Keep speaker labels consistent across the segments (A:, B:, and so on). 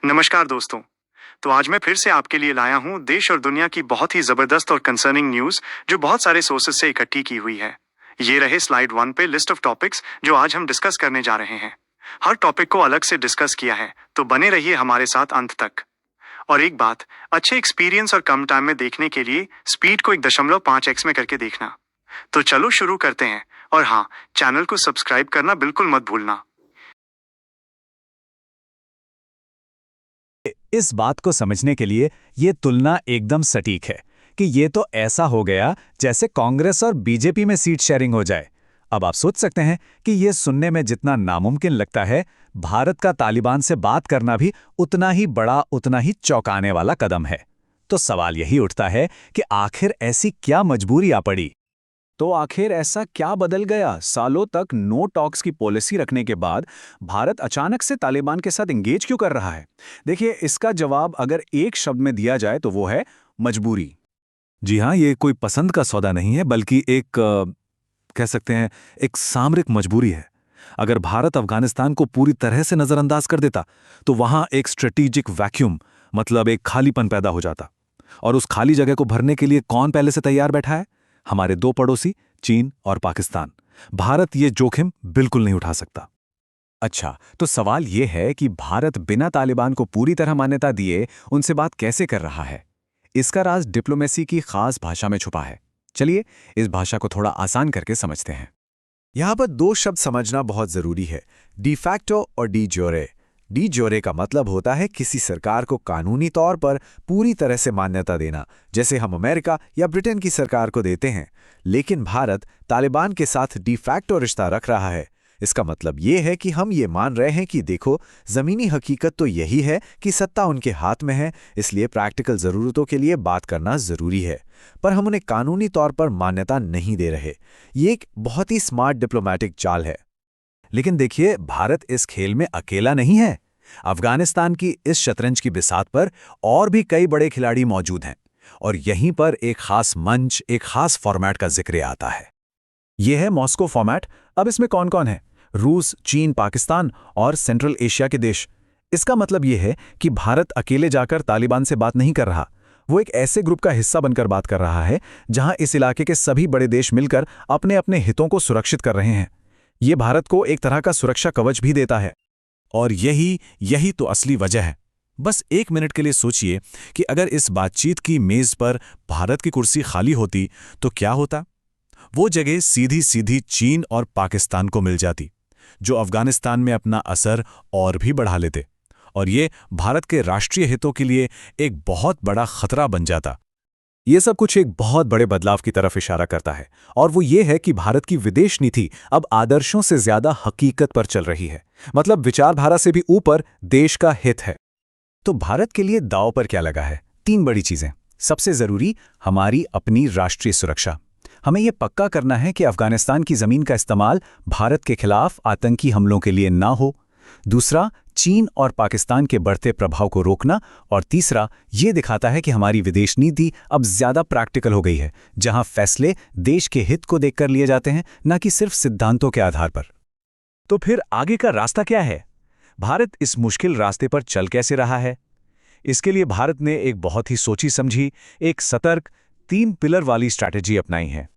A: नमस्कार दोस्तों। तो आज मैं फिर से आपके लिए लाया हूँ देश और दुनिया की बहुत ही जबरदस्त और कंसर्निंग न्यूज़ जो बहुत सारे सोर्सेज से इकट्ठी की हुई है। ये रहे स्लाइड 1 पे लिस्ट ऑफ टॉपिक्स जो आज हम डिस्कस करने जा रहे हैं। हर टॉपिक को अलग से डिस्कस किया है, तो बने रहिए हमारे साथ अंत तक। और एक बात, अच्छे एक्सपीरियंस और कम टाइम में देखने के लिए स्पीड को 1.5x में करके देखना। तो चलो शुरू करते हैं। और हाँ, चैनल को सब्सक्राइब करना बिल्कुल मत भूलना।
B: इस बात को समझने के लिए ये तुलना एकदम सटीक है कि ये तो ऐसा हो गया जैसे कांग्रेस और बीजेपी में सीट शेयरिंग हो जाए। अब आप सोच सकते हैं कि ये सुनने में जितना नामुमकिन लगता है, भारत का तालिबान से बात करना भी उतना ही बड़ा, उतना ही चौंकाने वाला कदम है। तो सवाल यही उठता है कि आखिर ऐसी क्या मजबूरी आ पड़ी?
C: तो आखिर ऐसा क्या बदल गया? सालों तक नो टॉक्स की पॉलिसी रखने के बाद भारत अचानक से तालिबान के साथ एंगेज क्यों कर रहा है? देखिए, इसका जवाब अगर एक शब्द में दिया जाए तो वो है मजबूरी।
B: जी हाँ, ये कोई पसंद का सौदा नहीं है, बल्कि एक कह सकते हैं एक सामरिक मजबूरी है। अगर भारत अफगानिस्तान को पूरी तरह से नजरअंदाज कर देता तो वहां एक स्ट्रेटेजिक वैक्यूम, मतलब एक खालीपन पैदा हो जाता। और उस खाली जगह को भरने के लिए कौन पहले से तैयार बैठा है? हमारे दो पड़ोसी, चीन और पाकिस्तान। भारत ये जोखिम बिल्कुल नहीं उठा सकता।
C: अच्छा, तो सवाल ये है कि भारत बिना तालिबान को पूरी तरह मान्यता दिए उनसे बात कैसे कर रहा है? इसका राज डिप्लोमेसी की खास भाषा में छुपा है। चलिए, इस भाषा को थोड़ा आसान करके समझते हैं। यहाँ पर दो शब्द समझना बहुत जरूरी है, डी फैक्टो और डी ज्योरे। डी ज्योरे का मतलब होता है किसी सरकार को कानूनी तौर पर पूरी तरह से मान्यता देना, जैसे हम अमेरिका या ब्रिटेन की सरकार को देते हैं। लेकिन भारत तालिबान के साथ डी फैक्टो रिश्ता रख रहा है। इसका मतलब ये है कि हम ये मान रहे हैं कि देखो, जमीनी हकीकत तो यही है कि सत्ता उनके हाथ में है, इसलिए प्रैक्टिकल जरूरतों के लिए बात करना जरूरी है, पर हम उन्हें कानूनी तौर पर मान्यता नहीं दे रहे। ये एक बहुत ही स्मार्ट डिप्लोमैटिक चाल है।
B: लेकिन देखिए, भारत इस खेल में अकेला नहीं है। अफगानिस्तान की इस शतरंज की बिसात पर और भी कई बड़े खिलाड़ी मौजूद हैं, और यहीं पर एक खास मंच, एक खास फॉर्मेट का जिक्र आता है।
C: यह है मॉस्को फॉर्मेट। अब इसमें कौन कौन है? रूस, चीन, पाकिस्तान और सेंट्रल एशिया के देश। इसका मतलब यह है कि भारत अकेले जाकर तालिबान से बात नहीं कर रहा। वो एक ऐसे ग्रुप का हिस्सा बनकर बात कर रहा है जहां इस इलाके के सभी बड़े देश मिलकर अपने अपने हितों को सुरक्षित कर रहे हैं। ये भारत को एक तरह का सुरक्षा कवच भी देता है।
B: और यही तो असली वजह है। बस एक मिनट के लिए सोचिए कि अगर इस बातचीत की मेज पर भारत की कुर्सी खाली होती तो क्या होता? वो जगह सीधी सीधी चीन और पाकिस्तान को मिल जाती, जो अफगानिस्तान में अपना असर और भी बढ़ा लेते, और ये भारत के राष्ट्रीय हितों के लिए एक बहुत बड़ा खतरा बन जाता।
C: ये सब कुछ एक बहुत बड़े बदलाव की तरफ इशारा करता है, और वो ये है कि भारत की विदेश नीति अब आदर्शों से ज्यादा हकीकत पर चल रही है। मतलब विचारधारा से भी ऊपर देश का हित है। तो भारत के लिए दांव पर क्या लगा है? 3 बड़ी चीजें। सबसे जरूरी, हमारी अपनी राष्ट्रीय सुरक्षा। हमें यह पक्का करना है कि अफगानिस्तान की जमीन का इस्तेमाल भारत के खिलाफ आतंकी हमलों के लिए ना हो। दूसरा, चीन और पाकिस्तान के बढ़ते प्रभाव को रोकना। और तीसरा, ये दिखाता है कि हमारी विदेश नीति अब ज्यादा प्रैक्टिकल हो गई है, जहां फैसले देश के हित को देखकर लिए जाते हैं, न कि सिर्फ सिद्धांतों के आधार पर।
B: तो फिर आगे का रास्ता क्या है? भारत इस मुश्किल रास्ते पर चल कैसे रहा है? इसके लिए भारत ने एक बहुत ही सोची समझी, एक सतर्क 3 पिलर वाली स्ट्रैटेजी अपनाई है।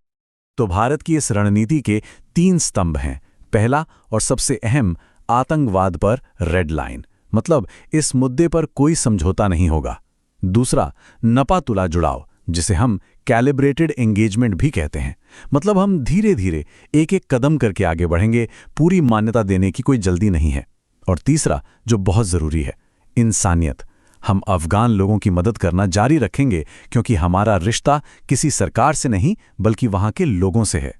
C: तो भारत की इस रणनीति के 3 स्तंभ हैं। पहला और सबसे अहम, आतंकवाद पर रेड लाइन, मतलब इस मुद्दे पर कोई समझौता नहीं होगा। दूसरा, नपा तुला जुड़ाव, जिसे हम कैलिब्रेटेड एंगेजमेंट भी कहते हैं, मतलब हम धीरे धीरे एक एक कदम करके आगे बढ़ेंगे, पूरी मान्यता देने की कोई जल्दी नहीं है। और तीसरा, जो बहुत जरूरी है, इंसानियत। हम अफगान लोगों की मदद करना जारी रखेंगे, क्योंकि हमारा रिश्ता किसी सरकार से नहीं बल्कि वहां के लोगों से है।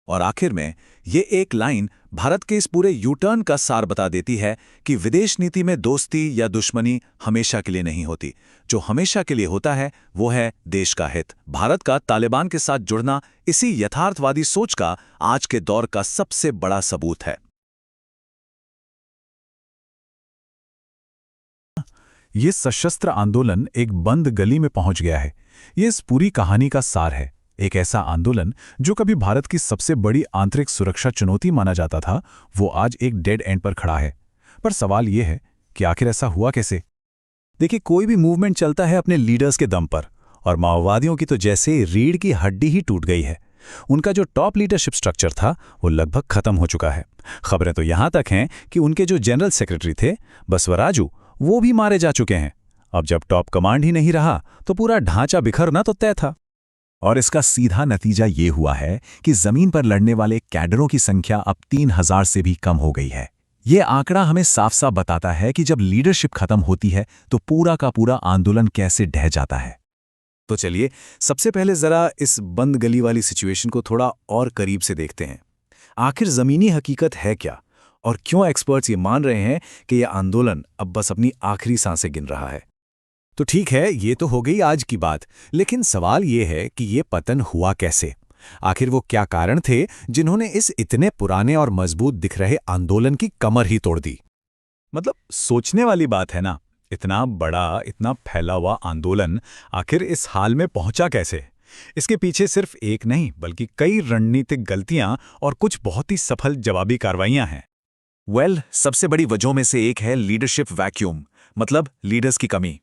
B: और आखिर में ये एक लाइन भारत के इस पूरे यू टर्न का सार बता देती है कि विदेश नीति में दोस्ती या दुश्मनी हमेशा के लिए नहीं होती। जो हमेशा के लिए होता है वो है देश का हित। भारत का तालिबान के साथ जुड़ना इसी यथार्थवादी सोच का आज के दौर का सबसे बड़ा सबूत है।
C: ये सशस्त्र आंदोलन एक बंद गली में पहुंच गया है। ये इस पूरी कहानी का सार है। एक ऐसा आंदोलन जो कभी भारत की सबसे बड़ी आंतरिक सुरक्षा चुनौती माना जाता था, वो आज एक डेड एंड पर खड़ा है। पर सवाल ये है कि आखिर ऐसा हुआ कैसे?
B: देखिए, कोई भी मूवमेंट चलता है अपने लीडर्स के दम पर, और माओवादियों की तो जैसे रीढ़ की हड्डी ही टूट गई है। उनका जो टॉप लीडरशिप स्ट्रक्चर था वो लगभग खत्म हो चुका है। खबरें तो यहां तक हैं कि उनके जो जनरल सेक्रेटरी थे बसवराजू, वो भी मारे जा चुके हैं। अब जब टॉप कमांड ही नहीं रहा तो पूरा ढांचा बिखरना तो तय था।
D: और इसका सीधा नतीजा ये हुआ है कि जमीन पर लड़ने वाले कैडरों की संख्या अब 3000 से भी कम हो गई है। ये आंकड़ा हमें साफ साफ बताता है कि जब लीडरशिप खत्म होती है तो पूरा का पूरा आंदोलन कैसे ढह जाता है।
B: तो चलिए, सबसे पहले जरा इस बंद गली वाली सिचुएशन को थोड़ा और करीब से देखते हैं। आखिर जमीनी हकीकत है क्या, और क्यों एक्सपर्ट्स ये मान रहे हैं कि यह आंदोलन अब बस अपनी आखिरी सांसें गिन रहा है।
C: तो ठीक है, ये तो हो गई आज की बात, लेकिन सवाल ये है कि ये पतन हुआ कैसे? आखिर वो क्या कारण थे जिन्होंने इस इतने पुराने और मजबूत दिख रहे आंदोलन की कमर ही तोड़ दी?
B: मतलब सोचने वाली बात है ना, इतना बड़ा, इतना फैला हुआ आंदोलन आखिर इस हाल में पहुंचा कैसे? इसके पीछे सिर्फ एक नहीं बल्कि कई रणनीतिक गलतियां और कुछ बहुत ही सफल जवाबी कार्रवाइयां हैं।
D: सबसे बड़ी वजहों में से एक है लीडरशिप वैक्यूम, मतलब लीडर्स की कमी।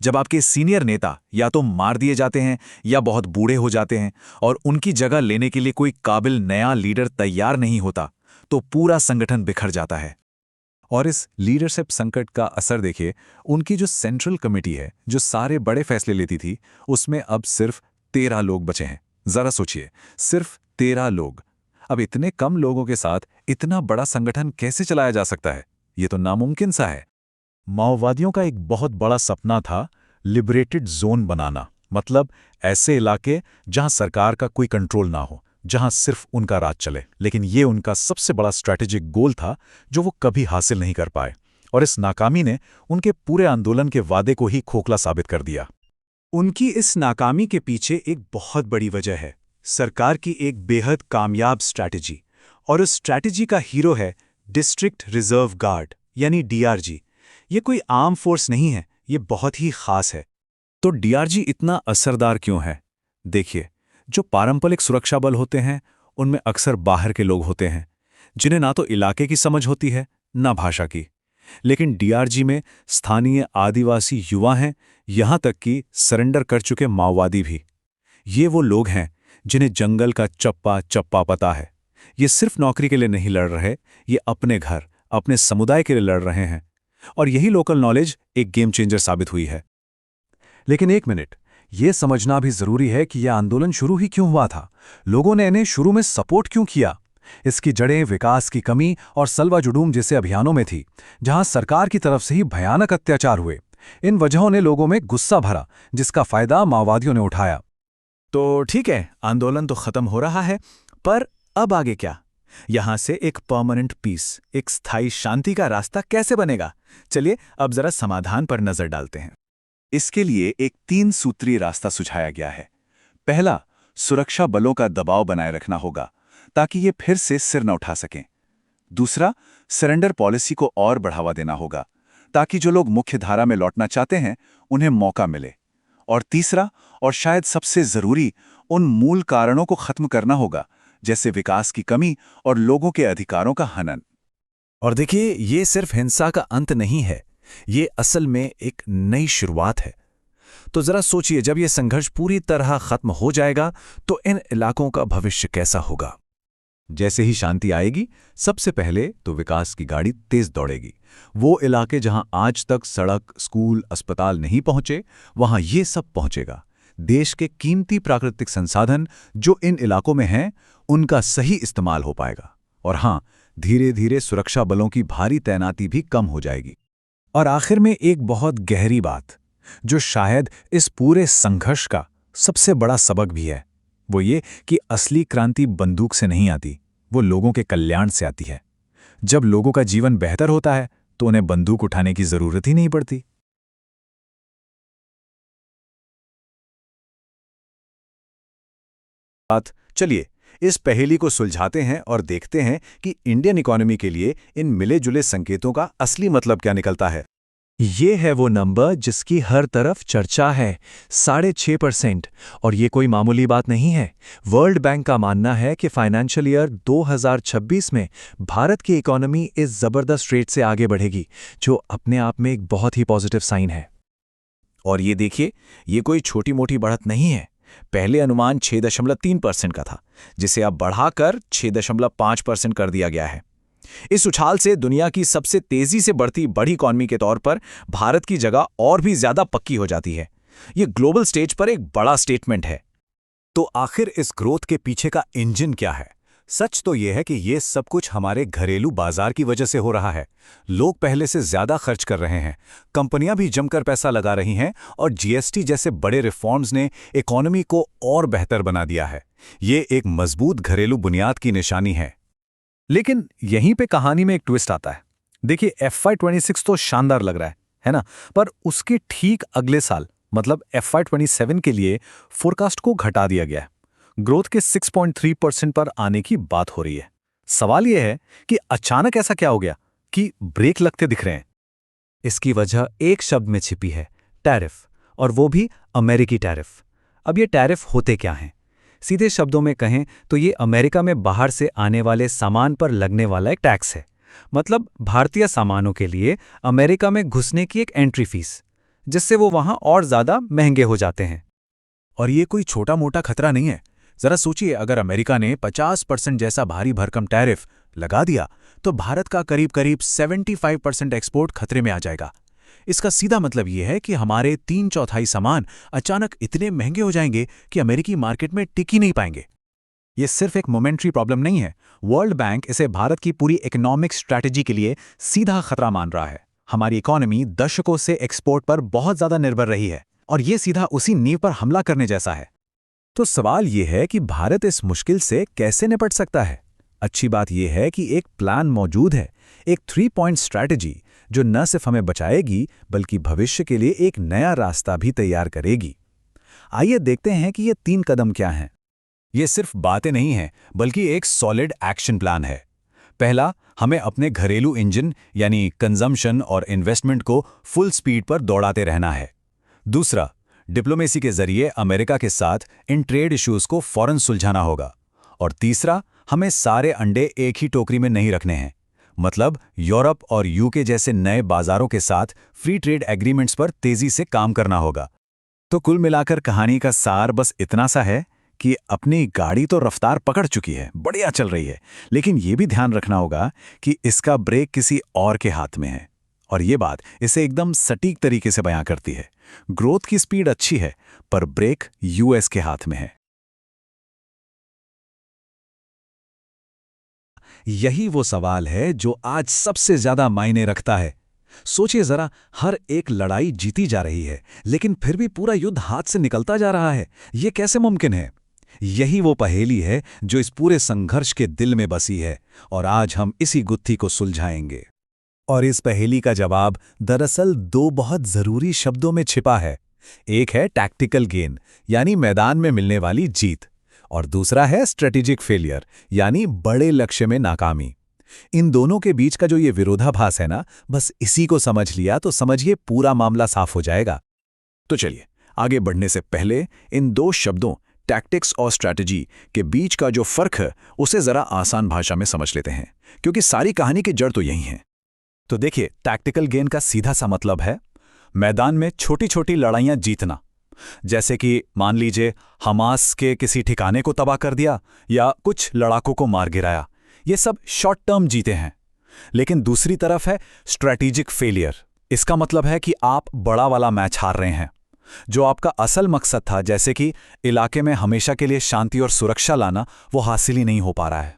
D: जब आपके सीनियर नेता या तो मार दिए जाते हैं या बहुत बूढ़े हो जाते हैं और उनकी जगह लेने के लिए कोई काबिल नया लीडर तैयार नहीं होता, तो पूरा संगठन बिखर जाता है।
B: और इस लीडरशिप संकट का असर देखिए, उनकी जो सेंट्रल कमेटी है जो सारे बड़े फैसले लेती थी, उसमें अब सिर्फ 13 लोग बचे हैं। जरा सोचिए, सिर्फ 13 लोग। अब इतने कम लोगों के साथ इतना बड़ा संगठन कैसे चलाया जा सकता है? ये तो नामुमकिन सा है। माओवादियों का एक बहुत बड़ा सपना था लिबरेटेड जोन बनाना, मतलब ऐसे इलाके जहां सरकार का कोई कंट्रोल ना हो, जहां सिर्फ उनका राज चले। लेकिन ये उनका सबसे बड़ा स्ट्रैटेजिक गोल था जो वो कभी हासिल नहीं कर पाए, और इस नाकामी ने उनके पूरे आंदोलन के वादे को ही खोखला साबित कर दिया।
E: उनकी इस नाकामी के पीछे एक बहुत बड़ी वजह है सरकार की एक बेहद कामयाब स्ट्रैटेजी, और उस स्ट्रैटेजी का हीरो है डिस्ट्रिक्ट रिजर्व गार्ड यानी डीआरजी। ये कोई आर्म फोर्स नहीं है, ये बहुत ही खास है।
B: तो डीआरजी इतना असरदार क्यों है? देखिए, जो पारंपरिक सुरक्षा बल होते हैं उनमें अक्सर बाहर के लोग होते हैं जिन्हें ना तो इलाके की समझ होती है ना भाषा की। लेकिन डीआरजी में स्थानीय आदिवासी युवा हैं, यहां तक कि सरेंडर कर चुके माओवादी भी। ये वो लोग हैं जिन्हें जंगल का चप्पा चप्पा पता है। ये सिर्फ नौकरी के लिए नहीं लड़ रहे, ये अपने घर, अपने समुदाय के लिए लड़ रहे हैं। और यही लोकल नॉलेज एक गेम चेंजर साबित हुई है।
C: लेकिन एक मिनट, ये समझना भी जरूरी है कि यह आंदोलन शुरू ही क्यों हुआ था। लोगों ने इन्हें शुरू में सपोर्ट क्यों किया? इसकी जड़ें विकास की कमी और सलवा जुडूम जैसे अभियानों में थी, जहां सरकार की तरफ से ही भयानक अत्याचार हुए। इन वजहों ने लोगों में गुस्सा भरा, जिसका फायदा माओवादियों ने उठाया।
E: तो ठीक है, आंदोलन तो खत्म हो रहा है, पर अब आगे क्या? यहां से एक परमानेंट पीस, एक स्थायी शांति का रास्ता कैसे बनेगा? चलिए अब जरा समाधान पर नजर डालते हैं।
D: इसके लिए एक 3 सूत्रीय रास्ता सुझाया गया है। पहला, सुरक्षा बलों का दबाव बनाए रखना होगा ताकि ये फिर से सिर न उठा सकें। दूसरा, सरेंडर पॉलिसी को और बढ़ावा देना होगा ताकि जो लोग मुख्य धारा में लौटना चाहते हैं उन्हें मौका मिले। और तीसरा, और शायद सबसे जरूरी, उन मूल कारणों को खत्म करना होगा, जैसे विकास की कमी और लोगों के अधिकारों का हनन।
B: और देखिए, ये सिर्फ हिंसा का अंत नहीं है, ये असल में एक नई शुरुआत है। तो जरा सोचिए, जब ये संघर्ष पूरी तरह खत्म हो जाएगा तो इन इलाकों का भविष्य कैसा होगा?
C: जैसे ही शांति आएगी, सबसे पहले तो विकास की गाड़ी तेज दौड़ेगी। वो इलाके जहां आज तक सड़क, स्कूल, अस्पताल नहीं पहुंचे, वहां ये सब पहुंचेगा। देश के कीमती प्राकृतिक संसाधन जो इन इलाकों में हैं, उनका सही इस्तेमाल हो पाएगा। और हां, धीरे धीरे सुरक्षा बलों की भारी तैनाती भी कम हो जाएगी।
B: और आखिर में एक बहुत गहरी बात, जो शायद इस पूरे संघर्ष का सबसे बड़ा सबक भी है, वो ये कि असली क्रांति बंदूक से नहीं आती, वो लोगों के कल्याण से आती है। जब लोगों का जीवन बेहतर होता है तो उन्हें बंदूक उठाने की जरूरत ही नहीं पड़ती।
E: चलिए इस पहेली को सुलझाते हैं और देखते हैं कि इंडियन इकोनॉमी के लिए इन मिले जुले संकेतों का असली मतलब क्या निकलता है।
F: ये है वो नंबर जिसकी हर तरफ चर्चा है, 6.5%। और ये कोई मामूली बात नहीं है। वर्ल्ड बैंक का मानना है कि फाइनेंशियल ईयर 2026 में भारत की इकोनॉमी इस जबरदस्त रेट से आगे बढ़ेगी, जो अपने आप में एक बहुत ही पॉजिटिव साइन है। और ये देखिए, ये कोई छोटी मोटी बढ़त नहीं है। पहले अनुमान 6.3% का था, जिसे अब बढ़ाकर 6.5% कर दिया गया है। इस उछाल से दुनिया की सबसे तेजी से बढ़ती बड़ी इकॉनमी के तौर पर भारत की जगह और भी ज्यादा पक्की हो जाती है। ये ग्लोबल स्टेज पर एक बड़ा स्टेटमेंट है।
B: तो आखिर इस ग्रोथ के पीछे का इंजन क्या है? सच तो यह है कि ये सब कुछ हमारे घरेलू बाजार की वजह से हो रहा है। लोग पहले से ज्यादा खर्च कर रहे हैं, कंपनियां भी जमकर पैसा लगा रही हैं और जीएसटी जैसे बड़े रिफॉर्म्स ने इकोनॉमी को और बेहतर बना दिया है। ये एक मजबूत घरेलू बुनियाद की निशानी है। लेकिन यहीं पे कहानी में एक ट्विस्ट आता है। देखिए, FY26 तो शानदार लग रहा है ना? पर उसके ठीक अगले साल मतलब FY27 के लिए फोरकास्ट को घटा दिया गया है। ग्रोथ के 6.3% पर आने की बात हो रही है। सवाल यह है कि अचानक ऐसा क्या हो गया कि ब्रेक लगते दिख रहे हैं?
E: इसकी वजह एक शब्द में छिपी है, टैरिफ, और वो भी अमेरिकी टैरिफ। अब ये टैरिफ होते क्या हैं? सीधे शब्दों में कहें तो ये अमेरिका में बाहर से आने वाले सामान पर लगने वाला एक टैक्स है। मतलब भारतीय सामानों के लिए अमेरिका में घुसने की एक एंट्री फीस, जिससे वो वहां और ज्यादा महंगे हो जाते हैं।
C: और ये कोई छोटा मोटा खतरा नहीं है। जरा सोचिए, अगर अमेरिका ने 50% जैसा भारी भरकम टैरिफ लगा दिया तो भारत का करीब करीब 75% एक्सपोर्ट खतरे में आ जाएगा। इसका सीधा मतलब यह है कि हमारे 3/4 सामान अचानक इतने महंगे हो जाएंगे कि अमेरिकी मार्केट में टिक ही नहीं पाएंगे।
B: ये सिर्फ एक मोमेंट्री प्रॉब्लम नहीं है। वर्ल्ड बैंक इसे भारत की पूरी इकोनॉमिक स्ट्रैटेजी के लिए सीधा खतरा मान रहा है। हमारी इकोनॉमी दशकों से एक्सपोर्ट पर बहुत ज्यादा निर्भर रही है और ये सीधा उसी नींव पर हमला करने जैसा है। तो सवाल ये है कि भारत इस मुश्किल से कैसे निपट सकता है? अच्छी बात यह है कि एक प्लान मौजूद है, एक 3 पॉइंट स्ट्रैटेजी जो न सिर्फ हमें बचाएगी बल्कि भविष्य के लिए एक नया रास्ता भी तैयार करेगी। आइए देखते हैं कि ये 3 कदम क्या हैं। ये सिर्फ बातें नहीं हैं बल्कि एक सॉलिड एक्शन प्लान है। पहला, हमें अपने घरेलू इंजन यानी कंजम्पशन और इन्वेस्टमेंट को फुल स्पीड पर दौड़ाते रहना है। दूसरा, डिप्लोमेसी के जरिए अमेरिका के साथ इन ट्रेड इश्यूज को फौरन सुलझाना होगा। और तीसरा, हमें सारे अंडे एक ही टोकरी में नहीं रखने हैं। मतलब यूरोप और यूके जैसे नए बाजारों के साथ फ्री ट्रेड एग्रीमेंट्स पर तेजी से काम करना होगा। तो कुल मिलाकर कहानी का सार बस इतना सा है कि अपनी गाड़ी तो रफ्तार पकड़ चुकी है, बढ़िया चल रही है, लेकिन ये भी ध्यान रखना होगा कि इसका ब्रेक किसी और के हाथ में है। और ये बात इसे एकदम सटीक तरीके से बयां करती है। ग्रोथ की स्पीड अच्छी है पर ब्रेक यूएस के हाथ में है।
E: यही वो सवाल है जो आज सबसे ज्यादा मायने रखता है। सोचिए जरा, हर एक लड़ाई जीती जा रही है लेकिन फिर भी पूरा युद्ध हाथ से निकलता जा रहा है। ये कैसे मुमकिन है? यही वो पहेली है जो इस पूरे संघर्ष के दिल में बसी है और आज हम इसी गुत्थी को सुलझाएंगे।
B: और इस पहेली का जवाब दरअसल 2 बहुत जरूरी शब्दों में छिपा है। एक है टैक्टिकल गेन यानी मैदान में मिलने वाली जीत, और दूसरा है स्ट्रेटेजिक फेलियर यानी बड़े लक्ष्य में नाकामी। इन दोनों के बीच का जो ये विरोधाभास है ना, बस इसी को समझ लिया तो समझिए पूरा मामला साफ हो जाएगा। तो चलिए, आगे बढ़ने से पहले इन 2 शब्दों टैक्टिक्स और स्ट्रैटेजी के बीच का जो फर्क है उसे जरा आसान भाषा में समझ लेते हैं, क्योंकि सारी कहानी की जड़ तो यही है। तो देखिए, टैक्टिकल गेन का सीधा सा मतलब है मैदान में छोटी छोटी लड़ाइयां जीतना। जैसे कि मान लीजिए हमास के किसी ठिकाने को तबाह कर दिया या कुछ लड़ाकों को मार गिराया। ये सब शॉर्ट टर्म जीते हैं। लेकिन दूसरी तरफ है स्ट्रैटेजिक फेलियर। इसका मतलब है कि आप बड़ा वाला मैच हार रहे हैं। जो आपका असल मकसद था, जैसे कि इलाके में हमेशा के लिए शांति और सुरक्षा लाना, वो हासिल ही नहीं हो पा रहा है।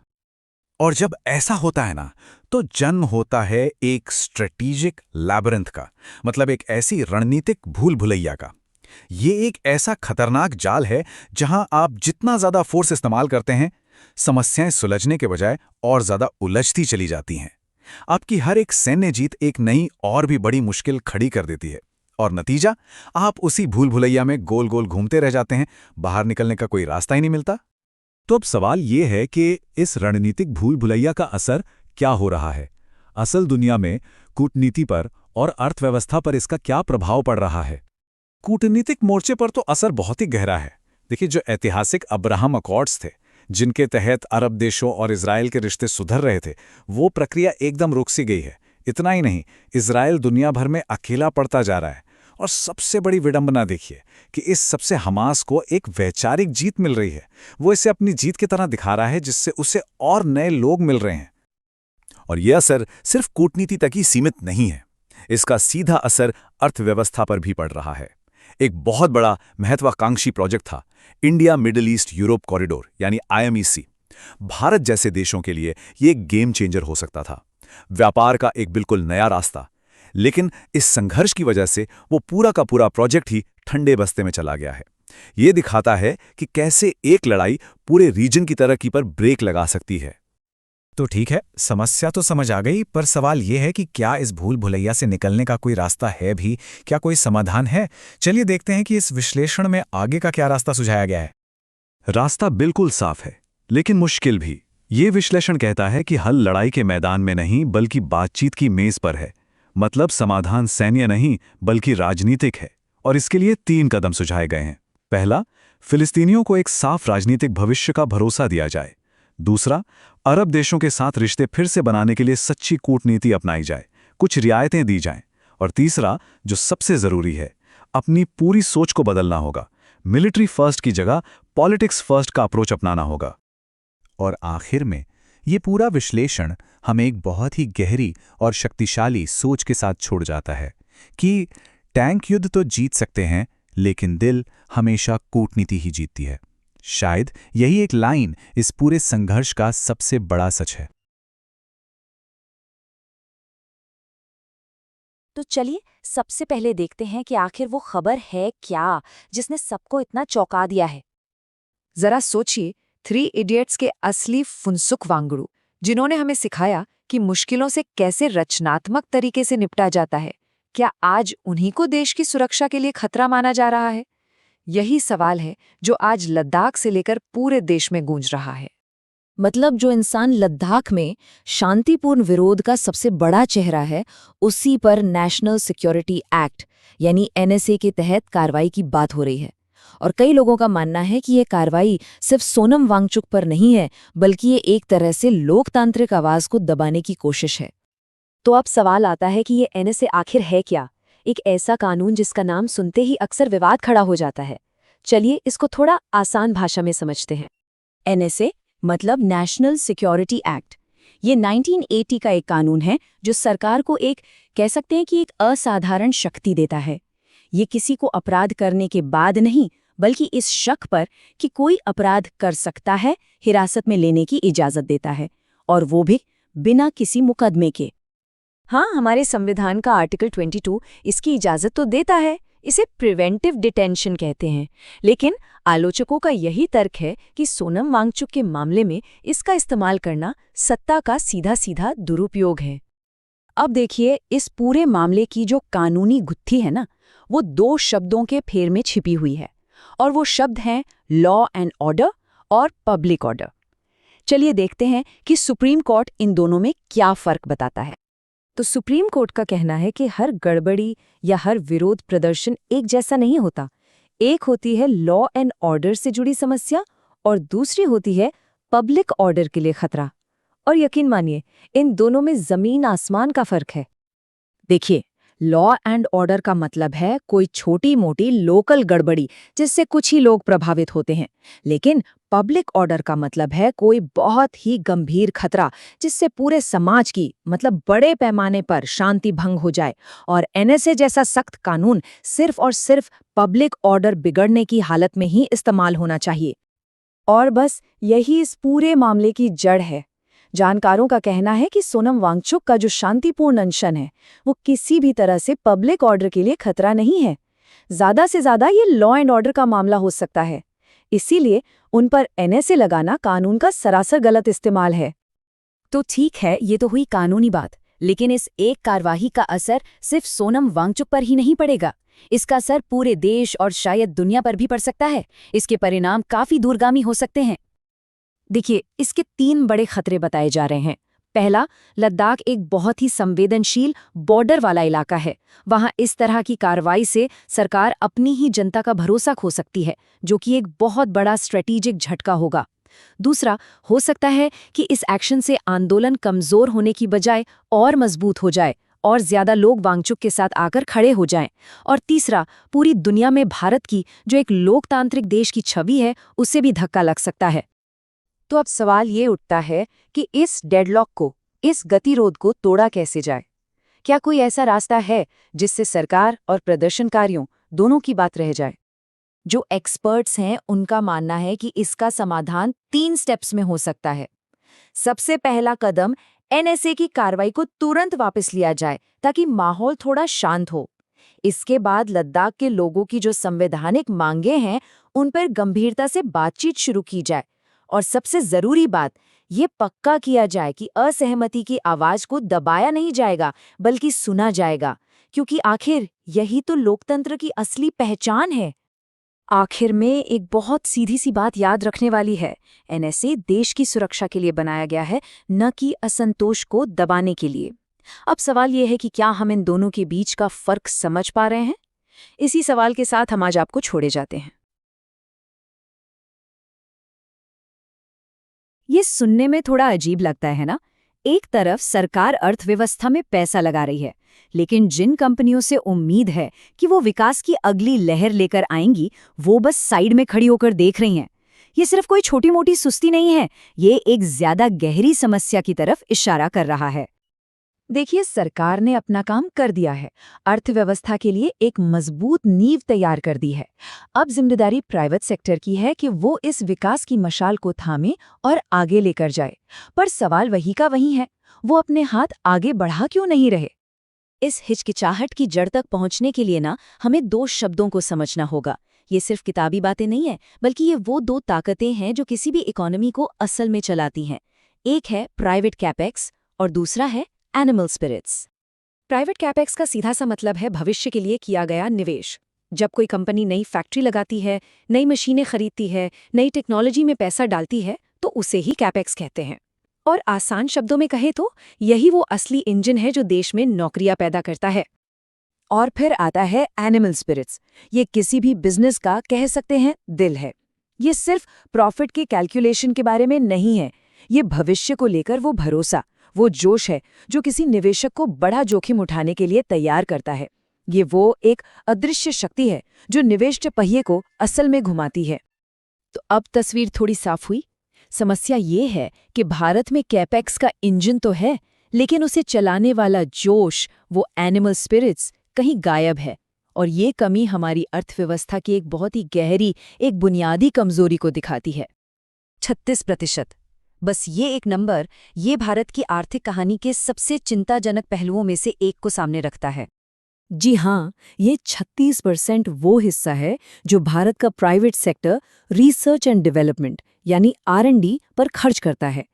B: और जब ऐसा होता है ना, तो जन्म होता है एक स्ट्रेटेजिक लैबिरिंथ का, मतलब एक ऐसी रणनीतिक भूल भुलैया का। ये एक ऐसा खतरनाक जाल है जहां आप जितना ज्यादा फोर्स इस्तेमाल करते हैं, समस्याएं सुलझने के बजाय और ज्यादा उलझती चली जाती हैं। आपकी हर एक सैन्य जीत एक नई और भी बड़ी मुश्किल खड़ी कर देती है, और नतीजा, आप उसी भूल भुलैया में गोल गोल घूमते रह जाते हैं। बाहर निकलने का कोई रास्ता ही नहीं मिलता। तो अब सवाल ये है कि इस रणनीतिक भूल भुलैया का असर क्या हो रहा है? असल दुनिया में कूटनीति पर और अर्थव्यवस्था पर इसका क्या प्रभाव पड़ रहा है? कूटनीतिक मोर्चे पर तो असर बहुत ही गहरा है। देखिए, जो ऐतिहासिक अब्राहम अकॉर्ड्स थे, जिनके तहत अरब देशों और इजराइल के रिश्ते सुधर रहे थे, वो प्रक्रिया एकदम रुक सी गई है। इतना ही नहीं, इजराइल दुनिया भर में अकेला पड़ता जा रहा है और सबसे बड़ी विडंबना देखिए कि इस सबसे हमास को एक वैचारिक जीत मिल रही है। वो इसे अपनी जीत की तरह दिखा रहा है, जिससे उसे और नए लोग मिल रहे हैं। और यह असर सिर्फ कूटनीति तक ही सीमित नहीं है, इसका सीधा असर अर्थव्यवस्था पर भी पड़ रहा है। एक बहुत बड़ा महत्वाकांक्षी प्रोजेक्ट था India middle east Europe corridor यानी IMEC। भारत जैसे देशों के लिए ये एक गेम चेंजर हो सकता था, व्यापार का एक बिल्कुल नया रास्ता। लेकिन इस संघर्ष की वजह से वो पूरा का पूरा प्रोजेक्ट ही ठंडे बस्ते में चला गया है। ये दिखाता है कि कैसे एक लड़ाई पूरे रीजन की तरक्की पर ब्रेक लगा सकती है।
E: तो ठीक है, समस्या तो समझ आ गई, पर सवाल यह है कि क्या इस भूल भुलैया से निकलने का कोई रास्ता है भी? क्या कोई समाधान है? चलिए देखते हैं कि इस विश्लेषण में आगे का क्या रास्ता सुझाया गया है।
B: रास्ता बिल्कुल साफ है, लेकिन मुश्किल भी। ये विश्लेषण कहता है कि हल लड़ाई के मैदान में नहीं बल्कि बातचीत की मेज पर है। मतलब समाधान सैन्य नहीं बल्कि राजनीतिक है, और इसके लिए 3 कदम सुझाए गए हैं। पहला, फिलिस्तीनियों को एक साफ राजनीतिक भविष्य का भरोसा दिया जाए। दूसरा, अरब देशों के साथ रिश्ते फिर से बनाने के लिए सच्ची कूटनीति अपनाई जाए, कुछ रियायतें दी जाएं। और तीसरा, जो सबसे जरूरी है, अपनी पूरी सोच को बदलना होगा। मिलिट्री फर्स्ट की जगह पॉलिटिक्स फर्स्ट का अप्रोच अपनाना होगा।
C: और आखिर में ये पूरा विश्लेषण हमें एक बहुत ही गहरी और शक्तिशाली सोच के साथ छोड़ जाता है कि टैंक युद्ध तो जीत सकते हैं, लेकिन दिल हमेशा कूटनीति ही जीतती है। शायद यही एक लाइन इस पूरे संघर्ष का सबसे बड़ा सच है।
G: तो चलिए सबसे पहले देखते हैं कि आखिर वो खबर है क्या जिसने सबको इतना चौंका दिया है। जरा सोचिए, 3 इडियट्स के असली फुनसुक वांगड़ू, जिन्होंने हमें सिखाया कि मुश्किलों से कैसे रचनात्मक तरीके से निपटा जाता है, क्या आज उन्हीं को देश की सुरक्षा के लिए खतरा माना जा रहा है? यही सवाल है जो आज लद्दाख से लेकर पूरे देश में गूंज रहा है। मतलब जो इंसान लद्दाख में शांतिपूर्ण विरोध का सबसे बड़ा चेहरा है, उसी पर नेशनल सिक्योरिटी एक्ट यानी NSA के तहत कार्रवाई की बात हो रही है। और कई लोगों का मानना है कि ये कार्रवाई सिर्फ सोनम वांगचुक पर नहीं है, बल्कि ये एक तरह से लोकतांत्रिक आवाज को दबाने की कोशिश है। तो अब सवाल आता है कि ये NSA आखिर है क्या? एक ऐसा कानून जिसका नाम सुनते ही अक्सर विवाद खड़ा हो जाता है। चलिए इसको थोड़ा आसान भाषा में समझते हैं। NSA मतलब नेशनल सिक्योरिटी एक्ट। ये 1980 का एक कानून है जो सरकार को एक कह सकते हैं कि एक असाधारण शक्ति देता है। ये किसी को अपराध करने के बाद नहीं, बल्कि इस शक पर कि कोई अपराध कर सकता है, हिरासत में लेने की इजाजत देता है, और वो भी बिना किसी मुकदमे के। हाँ, हमारे संविधान का आर्टिकल 22 इसकी इजाजत तो देता है। इसे प्रिवेंटिव डिटेंशन कहते हैं। लेकिन आलोचकों का यही तर्क है कि सोनम वांगचुक के मामले में इसका इस्तेमाल करना सत्ता का सीधा सीधा दुरुपयोग है। अब देखिए, इस पूरे मामले की जो कानूनी गुत्थी है ना, वो 2 शब्दों के फेर में छिपी हुई है, और वो शब्द हैं लॉ एंड ऑर्डर और पब्लिक ऑर्डर। चलिए देखते हैं कि सुप्रीम कोर्ट इन दोनों में क्या फर्क बताता है। तो सुप्रीम कोर्ट का कहना है कि हर गड़बड़ी या हर विरोध प्रदर्शन एक जैसा नहीं होता। एक होती है लॉ एंड ऑर्डर से जुड़ी समस्या, और दूसरी होती है पब्लिक ऑर्डर के लिए खतरा। और यकीन मानिए, इन दोनों में जमीन आसमान का फर्क है। देखिए, लॉ एंड ऑर्डर का मतलब है कोई छोटी मोटी लोकल गड़बड़ी जिससे कुछ ही लोग प्रभावित होते हैं। लेकिन पब्लिक ऑर्डर का मतलब है कोई बहुत ही गंभीर खतरा जिससे पूरे समाज की मतलब बड़े पैमाने पर शांति भंग हो जाए। और NSA जैसा सख्त कानून सिर्फ और सिर्फ पब्लिक ऑर्डर बिगड़ने की हालत में ही इस्तेमाल होना चाहिए। और बस यही इस पूरे मामले की जड़ है। जानकारों का कहना है कि सोनम वांगचुक का जो शांतिपूर्ण अनशन है, वो किसी भी तरह से पब्लिक ऑर्डर के लिए खतरा नहीं है। ज्यादा से ज्यादा ये लॉ एंड ऑर्डर का मामला हो सकता है। इसीलिए उन पर NSA लगाना कानून का सरासर गलत इस्तेमाल है। तो ठीक है, ये तो हुई कानूनी बात, लेकिन इस एक कार्यवाही का असर सिर्फ सोनम वांगचुक पर ही नहीं पड़ेगा। इसका असर पूरे देश और शायद दुनिया पर भी पड़ सकता है। इसके परिणाम काफी दूरगामी हो सकते हैं। देखिए, इसके 3 बड़े खतरे बताए जा रहे हैं। पहला, लद्दाख एक बहुत ही संवेदनशील बॉर्डर वाला इलाका है। वहां इस तरह की कार्रवाई से सरकार अपनी ही जनता का भरोसा खो सकती है, जो कि एक बहुत बड़ा स्ट्रेटेजिक झटका होगा। दूसरा, हो सकता है कि इस एक्शन से आंदोलन कमजोर होने की बजाय और मजबूत हो जाए और ज्यादा लोग वांगचुक के साथ आकर खड़े हो जाएं। और तीसरा, पूरी दुनिया में भारत की जो एक लोकतांत्रिक देश की छवि है उससे भी धक्का लग सकता है। तो अब सवाल ये उठता है कि इस डेडलॉक को, इस गतिरोध को तोड़ा कैसे जाए? क्या कोई ऐसा रास्ता है जिससे सरकार और प्रदर्शनकारियों दोनों की बात रह जाए? जो एक्सपर्ट्स हैं उनका मानना है कि इसका समाधान 3 स्टेप्स में हो सकता है। सबसे पहला कदम, एनएसए की कार्रवाई को तुरंत वापस लिया जाए ताकि माहौल थोड़ा शांत हो। इसके बाद लद्दाख के लोगों की जो संवैधानिक मांगे हैं उन पर गंभीरता से बातचीत शुरू की जाए। और सबसे जरूरी बात, ये पक्का किया जाए कि असहमति की आवाज को दबाया नहीं जाएगा बल्कि सुना जाएगा, क्योंकि आखिर यही तो लोकतंत्र की असली पहचान है। आखिर में एक बहुत सीधी सी बात याद रखने वाली है, एनएसए देश की सुरक्षा के लिए बनाया गया है, न कि असंतोष को दबाने के लिए। अब सवाल ये है कि क्या हम इन दोनों के बीच का फर्क समझ पा रहे हैं? इसी सवाल के साथ हम आज आपको छोड़े जाते हैं। ये सुनने में थोड़ा अजीब लगता है ना? एक तरफ सरकार अर्थव्यवस्था में पैसा लगा रही है, लेकिन जिन कंपनियों से उम्मीद है कि वो विकास की अगली लहर लेकर आएंगी, वो बस साइड में खड़ी होकर देख रही हैं। ये सिर्फ कोई छोटी-मोटी सुस्ती नहीं है, ये एक ज्यादा गहरी समस्या की तरफ इशारा कर रहा है। देखिए, सरकार ने अपना काम कर दिया है, अर्थव्यवस्था के लिए एक मजबूत नींव तैयार कर दी है। अब जिम्मेदारी प्राइवेट सेक्टर की है कि वो इस विकास की मशाल को थामे और आगे लेकर जाए। पर सवाल वही का वही है, वो अपने हाथ आगे बढ़ा क्यों नहीं रहे? इस हिचकिचाहट की जड़ तक पहुंचने के लिए ना हमें 2 शब्दों को समझना होगा। ये सिर्फ किताबी बातें नहीं है, बल्कि ये वो 2 ताकतें हैं जो किसी भी इकोनॉमी को असल में चलाती हैं। एक है प्राइवेट कैपेक्स और दूसरा है एनिमल स्पिरिट्स। प्राइवेट कैपेक्स का सीधा सा मतलब है भविष्य के लिए किया गया निवेश। जब कोई कंपनी नई फैक्ट्री लगाती है, नई मशीनें खरीदती है, नई टेक्नोलॉजी में पैसा डालती है, तो उसे ही कैपेक्स कहते हैं। और आसान शब्दों में कहें तो यही वो असली इंजन है जो देश में नौकरियां पैदा करता है। और फिर आता है एनिमल स्पिरिट्स। ये किसी भी बिजनेस का, कह सकते हैं, दिल है। ये सिर्फ प्रॉफिट के कैलकुलेशन के बारे में नहीं है, ये भविष्य को लेकर वो भरोसा, वो जोश है जो किसी निवेशक को बड़ा जोखिम उठाने के लिए तैयार करता है। ये वो एक अदृश्य शक्ति है जो निवेश के पहिए को असल में घुमाती है। तो अब तस्वीर थोड़ी साफ हुई। समस्या ये है कि भारत में कैपेक्स का इंजन तो है, लेकिन उसे चलाने वाला जोश, वो एनिमल स्पिरिट्स, कहीं गायब है। और ये कमी हमारी अर्थव्यवस्था की एक बहुत ही गहरी, एक बुनियादी कमजोरी को दिखाती है। 36%। बस ये एक नंबर, ये भारत की आर्थिक कहानी के सबसे चिंताजनक पहलुओं में से एक को सामने रखता है। जी हाँ, ये 36% वो हिस्सा है जो भारत का private sector research and development यानी R&D पर खर्च करता है।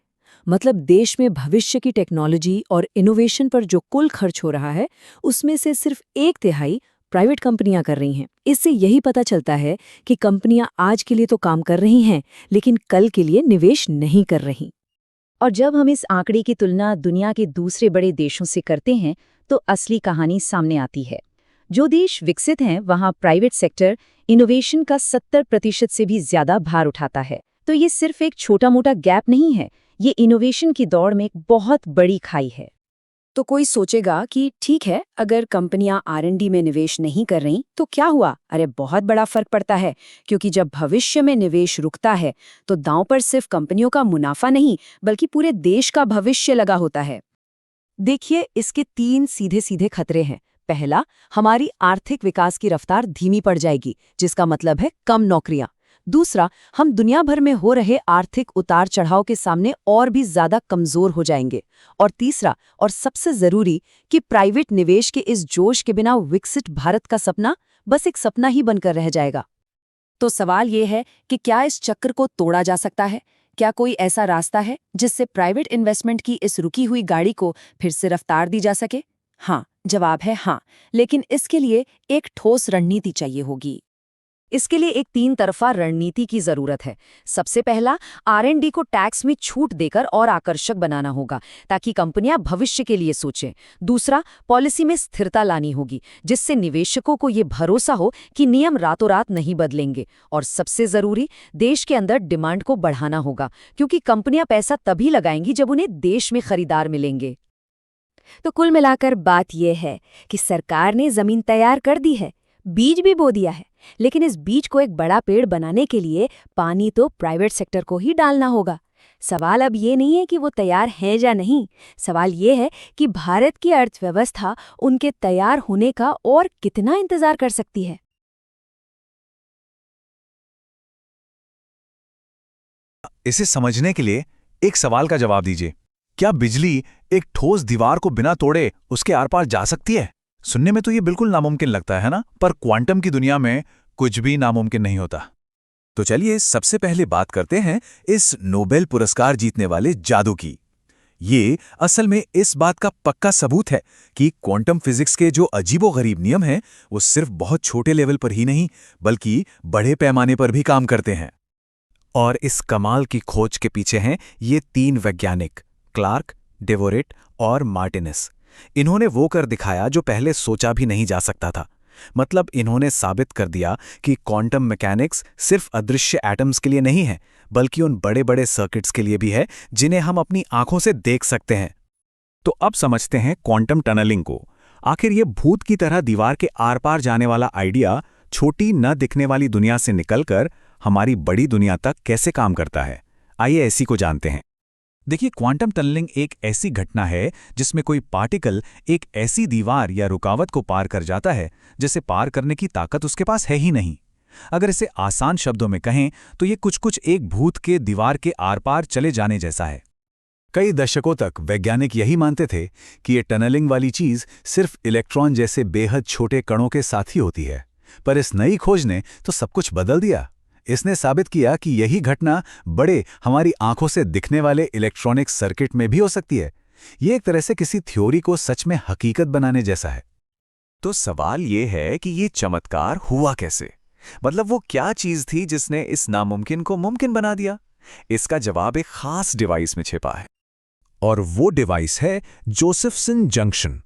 G: मतलब देश में भविष्य की टेक्नोलॉजी और इनोवेशन पर जो कुल खर्च हो रहा है, उसमें से सिर्फ 1/3 प्राइवेट कंपनियां कर रही हैं। इससे यही पता चलता है कि कंपनियां आज के लिए तो काम कर रही हैं, लेकिन कल के लिए निवेश नहीं कर रही। और जब हम इस आंकड़े की तुलना दुनिया के दूसरे बड़े देशों से करते हैं, तो असली कहानी सामने आती है। जो देश विकसित हैं, वहां प्राइवेट सेक्टर इनोवेशन का 70% से भी ज्यादा भार उठाता है। तो ये सिर्फ एक छोटा-मोटा गैप नहीं है, ये इनोवेशन की दौड़ में एक बहुत बड़ी खाई है। तो कोई सोचेगा कि ठीक है, अगर कंपनियां R&D में निवेश नहीं कर रहीं तो क्या हुआ? अरे बहुत बड़ा फर्क पड़ता है, क्योंकि जब भविष्य में निवेश रुकता है तो दांव पर सिर्फ कंपनियों का मुनाफा नहीं, बल्कि पूरे देश का भविष्य लगा होता है। देखिए, इसके 3 सीधे-सीधे खतरे हैं। पहला, हमारी आर्थिक विकास की रफ्तार धीमी पड़ जाएगी, जिसका मतलब है कम नौकरियां। दूसरा, हम दुनिया भर में हो रहे आर्थिक उतार चढ़ाव के सामने और भी ज्यादा कमजोर हो जाएंगे। और तीसरा, और सबसे जरूरी, कि प्राइवेट निवेश के इस जोश के बिना विकसित भारत का सपना बस एक सपना ही बनकर रह जाएगा। तो सवाल ये है कि क्या इस चक्र को तोड़ा जा सकता है? क्या कोई ऐसा रास्ता है जिससे प्राइवेट इन्वेस्टमेंट की इस रुकी हुई गाड़ी को फिर से रफ्तार दी जा सके? हाँ, जवाब है हाँ, लेकिन इसके लिए एक ठोस रणनीति चाहिए होगी। इसके लिए एक 3 तरफा रणनीति की जरूरत है। सबसे पहला, R&D को टैक्स में छूट देकर और आकर्षक बनाना होगा, ताकि कंपनियां भविष्य के लिए सोचें। दूसरा, पॉलिसी में स्थिरता लानी होगी, जिससे निवेशकों को ये भरोसा हो कि नियम रातों रात नहीं बदलेंगे। और सबसे जरूरी, देश के अंदर डिमांड को बढ़ाना होगा, क्योंकि कंपनियां पैसा तभी लगाएंगी जब उन्हें देश में खरीदार मिलेंगे। तो कुल मिलाकर बात यह है कि सरकार ने जमीन तैयार कर दी है, बीज भी बो दिया है, लेकिन इस बीज को एक बड़ा पेड़ बनाने के लिए पानी तो प्राइवेट सेक्टर को ही डालना होगा। सवाल अब ये नहीं है कि वो तैयार हैं या नहीं, सवाल ये है कि भारत की अर्थव्यवस्था उनके तैयार होने का और कितना इंतजार कर सकती है।
B: इसे समझने के लिए एक सवाल का जवाब दीजिए। क्या बिजली एक ठोस दीवार को बिना तोड़े उसके आर पार जा सकती है? सुनने में तो ये बिल्कुल नामुमकिन लगता है ना, पर क्वांटम की दुनिया में कुछ भी नामुमकिन नहीं होता। तो चलिए सबसे पहले बात करते हैं इस नोबेल पुरस्कार जीतने वाले जादू की। ये असल में इस बात का पक्का सबूत है कि क्वांटम फिजिक्स के जो अजीबोगरीब नियम हैं वो सिर्फ बहुत छोटे लेवल पर ही नहीं बल्कि बड़े पैमाने पर भी काम करते हैं। और इस कमाल की खोज के पीछे हैं ये 3 वैज्ञानिक, क्लार्क, डेवोरेट और मार्टिनेस। इन्होंने वो कर दिखाया जो पहले सोचा भी नहीं जा सकता था। मतलब इन्होंने साबित कर दिया कि क्वांटम मैकेनिक्स सिर्फ अदृश्य एटम्स के लिए नहीं है, बल्कि उन बड़े-बड़े सर्किट्स के लिए भी है जिन्हें हम अपनी आंखों से देख सकते हैं। तो अब समझते हैं क्वांटम टनलिंग को। आखिर ये भूत की तरह दीवार के आर पार जाने वाला आइडिया छोटी न दिखने वाली दुनिया से निकलकर हमारी बड़ी दुनिया तक कैसे काम करता है। आइए इसी को जानते हैं। देखिए, क्वांटम टनलिंग एक ऐसी घटना है जिसमें कोई पार्टिकल एक ऐसी दीवार या रुकावट को पार कर जाता है जिसे पार करने की ताकत उसके पास है ही नहीं। अगर इसे आसान शब्दों में कहें तो ये कुछ एक भूत के दीवार के आर पार चले जाने जैसा है। कई दशकों तक वैज्ञानिक यही मानते थे कि ये टनलिंग वाली चीज सिर्फ इलेक्ट्रॉन जैसे बेहद छोटे कणों के साथ ही होती है, पर इस नई खोज ने तो सब कुछ बदल दिया। इसने साबित किया कि यही घटना बड़े हमारी आंखों से दिखने वाले इलेक्ट्रॉनिक सर्किट में भी हो सकती है। ये एक तरह से किसी थ्योरी को सच में हकीकत बनाने जैसा है।
C: तो सवाल ये है कि ये चमत्कार हुआ कैसे? मतलब वो क्या चीज थी जिसने इस नामुमकिन को मुमकिन बना दिया? इसका जवाब एक खास डिवाइस में छिपा है।
B: और वो डिवाइस है जोसेफसन जंक्शन।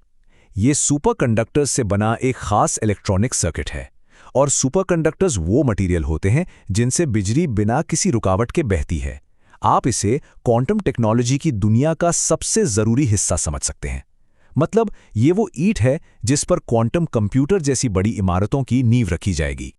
B: ये सुपरकंडक्टर्स से बना एक खास इलेक्ट्रॉनिक सर्किट है। और सुपरकंडक्टर्स वो मटेरियल होते हैं जिनसे बिजली बिना किसी रुकावट के बहती है। आप इसे क्वांटम टेक्नोलॉजी की दुनिया का सबसे जरूरी हिस्सा समझ सकते हैं। मतलब ये वो ईंट है जिस पर क्वांटम कंप्यूटर जैसी बड़ी इमारतों की नींव रखी जाएगी।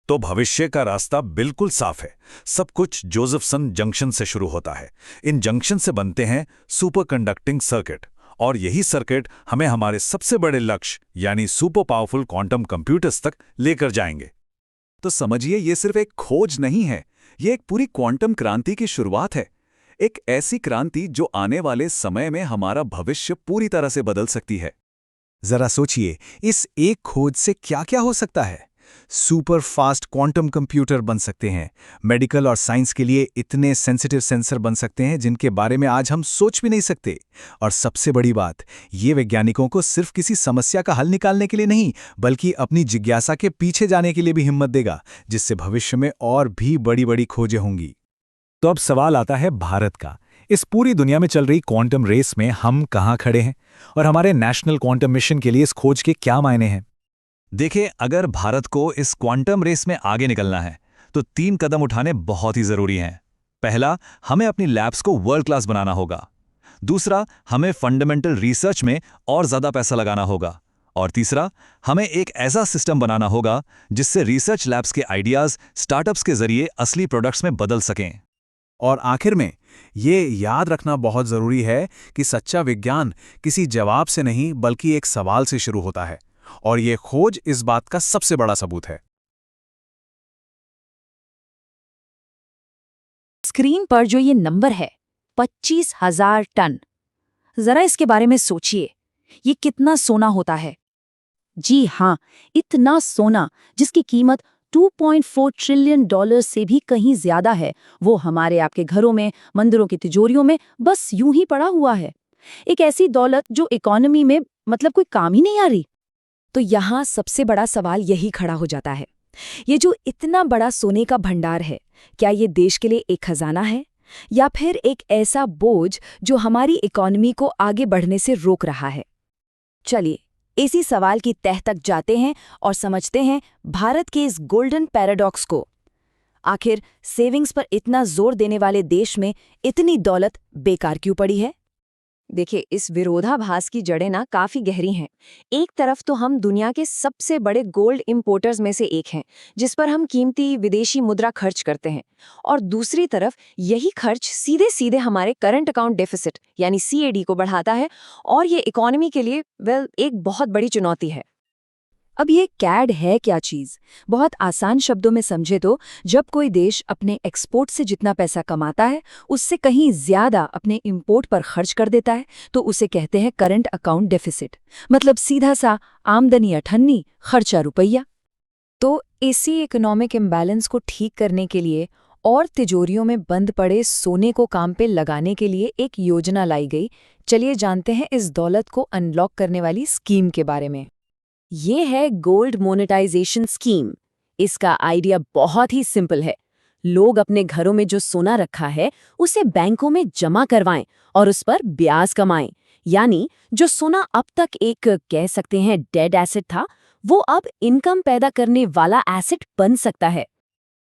B: तो भविष्य का रास्ता बिल्कुल साफ है। सब कुछ जोसेफसन जंक्शन से शुरू होता है। इन जंक्शन से बनते हैं सुपरकंडक्टिंग सर्किट, और यही सर्किट हमें हमारे सबसे बड़े लक्ष्य यानी सुपर पावरफुल क्वांटम कंप्यूटर्स तक लेकर जाएंगे।
D: तो समझिए, ये सिर्फ एक खोज नहीं है, ये एक पूरी क्वांटम क्रांति की शुरुआत है। एक ऐसी क्रांति जो आने वाले समय में हमारा भविष्य पूरी तरह से बदल सकती है।
E: जरा सोचिए, इस एक खोज से क्या क्या हो सकता है। सुपर फास्ट क्वांटम कंप्यूटर बन सकते हैं, मेडिकल और साइंस के लिए इतने सेंसिटिव सेंसर बन सकते हैं जिनके बारे में आज हम सोच भी नहीं सकते। और सबसे बड़ी बात, ये वैज्ञानिकों को सिर्फ किसी समस्या का हल निकालने के लिए नहीं, बल्कि अपनी जिज्ञासा के पीछे जाने के लिए भी हिम्मत देगा, जिससे भविष्य में और भी बड़ी बड़ी खोजें होंगी।
B: तो अब सवाल आता है भारत का। इस पूरी दुनिया में चल रही क्वांटम रेस में हम कहाँ खड़े हैं और हमारे नेशनल क्वांटम मिशन के लिए इस खोज के क्या मायने हैं?
C: देखिए, अगर भारत को इस क्वांटम रेस में आगे निकलना है तो 3 कदम उठाने बहुत ही जरूरी हैं। पहला, हमें अपनी लैब्स को वर्ल्ड क्लास बनाना होगा। दूसरा, हमें फंडामेंटल रिसर्च में और ज्यादा पैसा लगाना होगा। और तीसरा, हमें एक ऐसा सिस्टम बनाना होगा जिससे रिसर्च लैब्स के आइडियाज स्टार्टअप्स के जरिए असली प्रोडक्ट्स में बदल सकें।
E: और आखिर में ये याद रखना बहुत जरूरी है कि सच्चा विज्ञान किसी जवाब से नहीं बल्कि एक सवाल से शुरू होता है, और ये खोज इस बात का सबसे बड़ा सबूत है।
G: स्क्रीन पर जो ये नंबर है 25,000 टन, जरा इसके बारे में सोचिए, ये कितना सोना होता है। जी हाँ, इतना सोना जिसकी कीमत $2.4 ट्रिलियन से भी कहीं ज्यादा है, वो हमारे आपके घरों में, मंदिरों की तिजोरियों में बस यूं ही पड़ा हुआ है। एक ऐसी दौलत जो इकोनॉमी में मतलब कोई काम ही नहीं आ रही। तो यहाँ सबसे बड़ा सवाल यही खड़ा हो जाता है, ये जो इतना बड़ा सोने का भंडार है, क्या ये देश के लिए एक खजाना है या फिर एक ऐसा बोझ जो हमारी इकोनॉमी को आगे बढ़ने से रोक रहा है? चलिए इसी सवाल की तह तक जाते हैं और समझते हैं भारत के इस गोल्डन पैराडॉक्स को। आखिर सेविंग्स पर इतना जोर देने वाले देश में इतनी दौलत बेकार क्यों पड़ी है? देखिए, इस विरोधाभास की जड़ें ना काफी गहरी हैं। एक तरफ तो हम दुनिया के सबसे बड़े गोल्ड इंपोर्टर्स में से एक हैं, जिस पर हम कीमती विदेशी मुद्रा खर्च करते हैं, और दूसरी तरफ यही खर्च सीधे सीधे हमारे करंट अकाउंट डेफिसिट यानी CAD को बढ़ाता है, और ये इकोनॉमी के लिए एक बहुत बड़ी चुनौती है। अब ये कैड है क्या चीज? बहुत आसान शब्दों में समझे तो जब कोई देश अपने एक्सपोर्ट से जितना पैसा कमाता है उससे कहीं ज्यादा अपने इंपोर्ट पर खर्च कर देता है, तो उसे कहते हैं करंट अकाउंट डेफिसिट। मतलब सीधा सा आमदनी अठन्नी, खर्चा रुपया। तो इसी इकोनॉमिक इम्बैलेंस को ठीक करने के लिए और तिजोरियों में बंद पड़े सोने को काम पे लगाने के लिए एक योजना लाई गई। चलिए जानते हैं इस दौलत को अनलॉक करने वाली स्कीम के बारे में। ये है गोल्ड मोनेटाइजेशन स्कीम। इसका आइडिया बहुत ही सिंपल है। लोग अपने घरों में जो सोना रखा है उसे बैंकों में जमा करवाएं और उस पर ब्याज कमाएं। यानी जो सोना अब तक एक कह सकते हैं डेड एसेट था, वो अब इनकम पैदा करने वाला एसेट बन सकता है।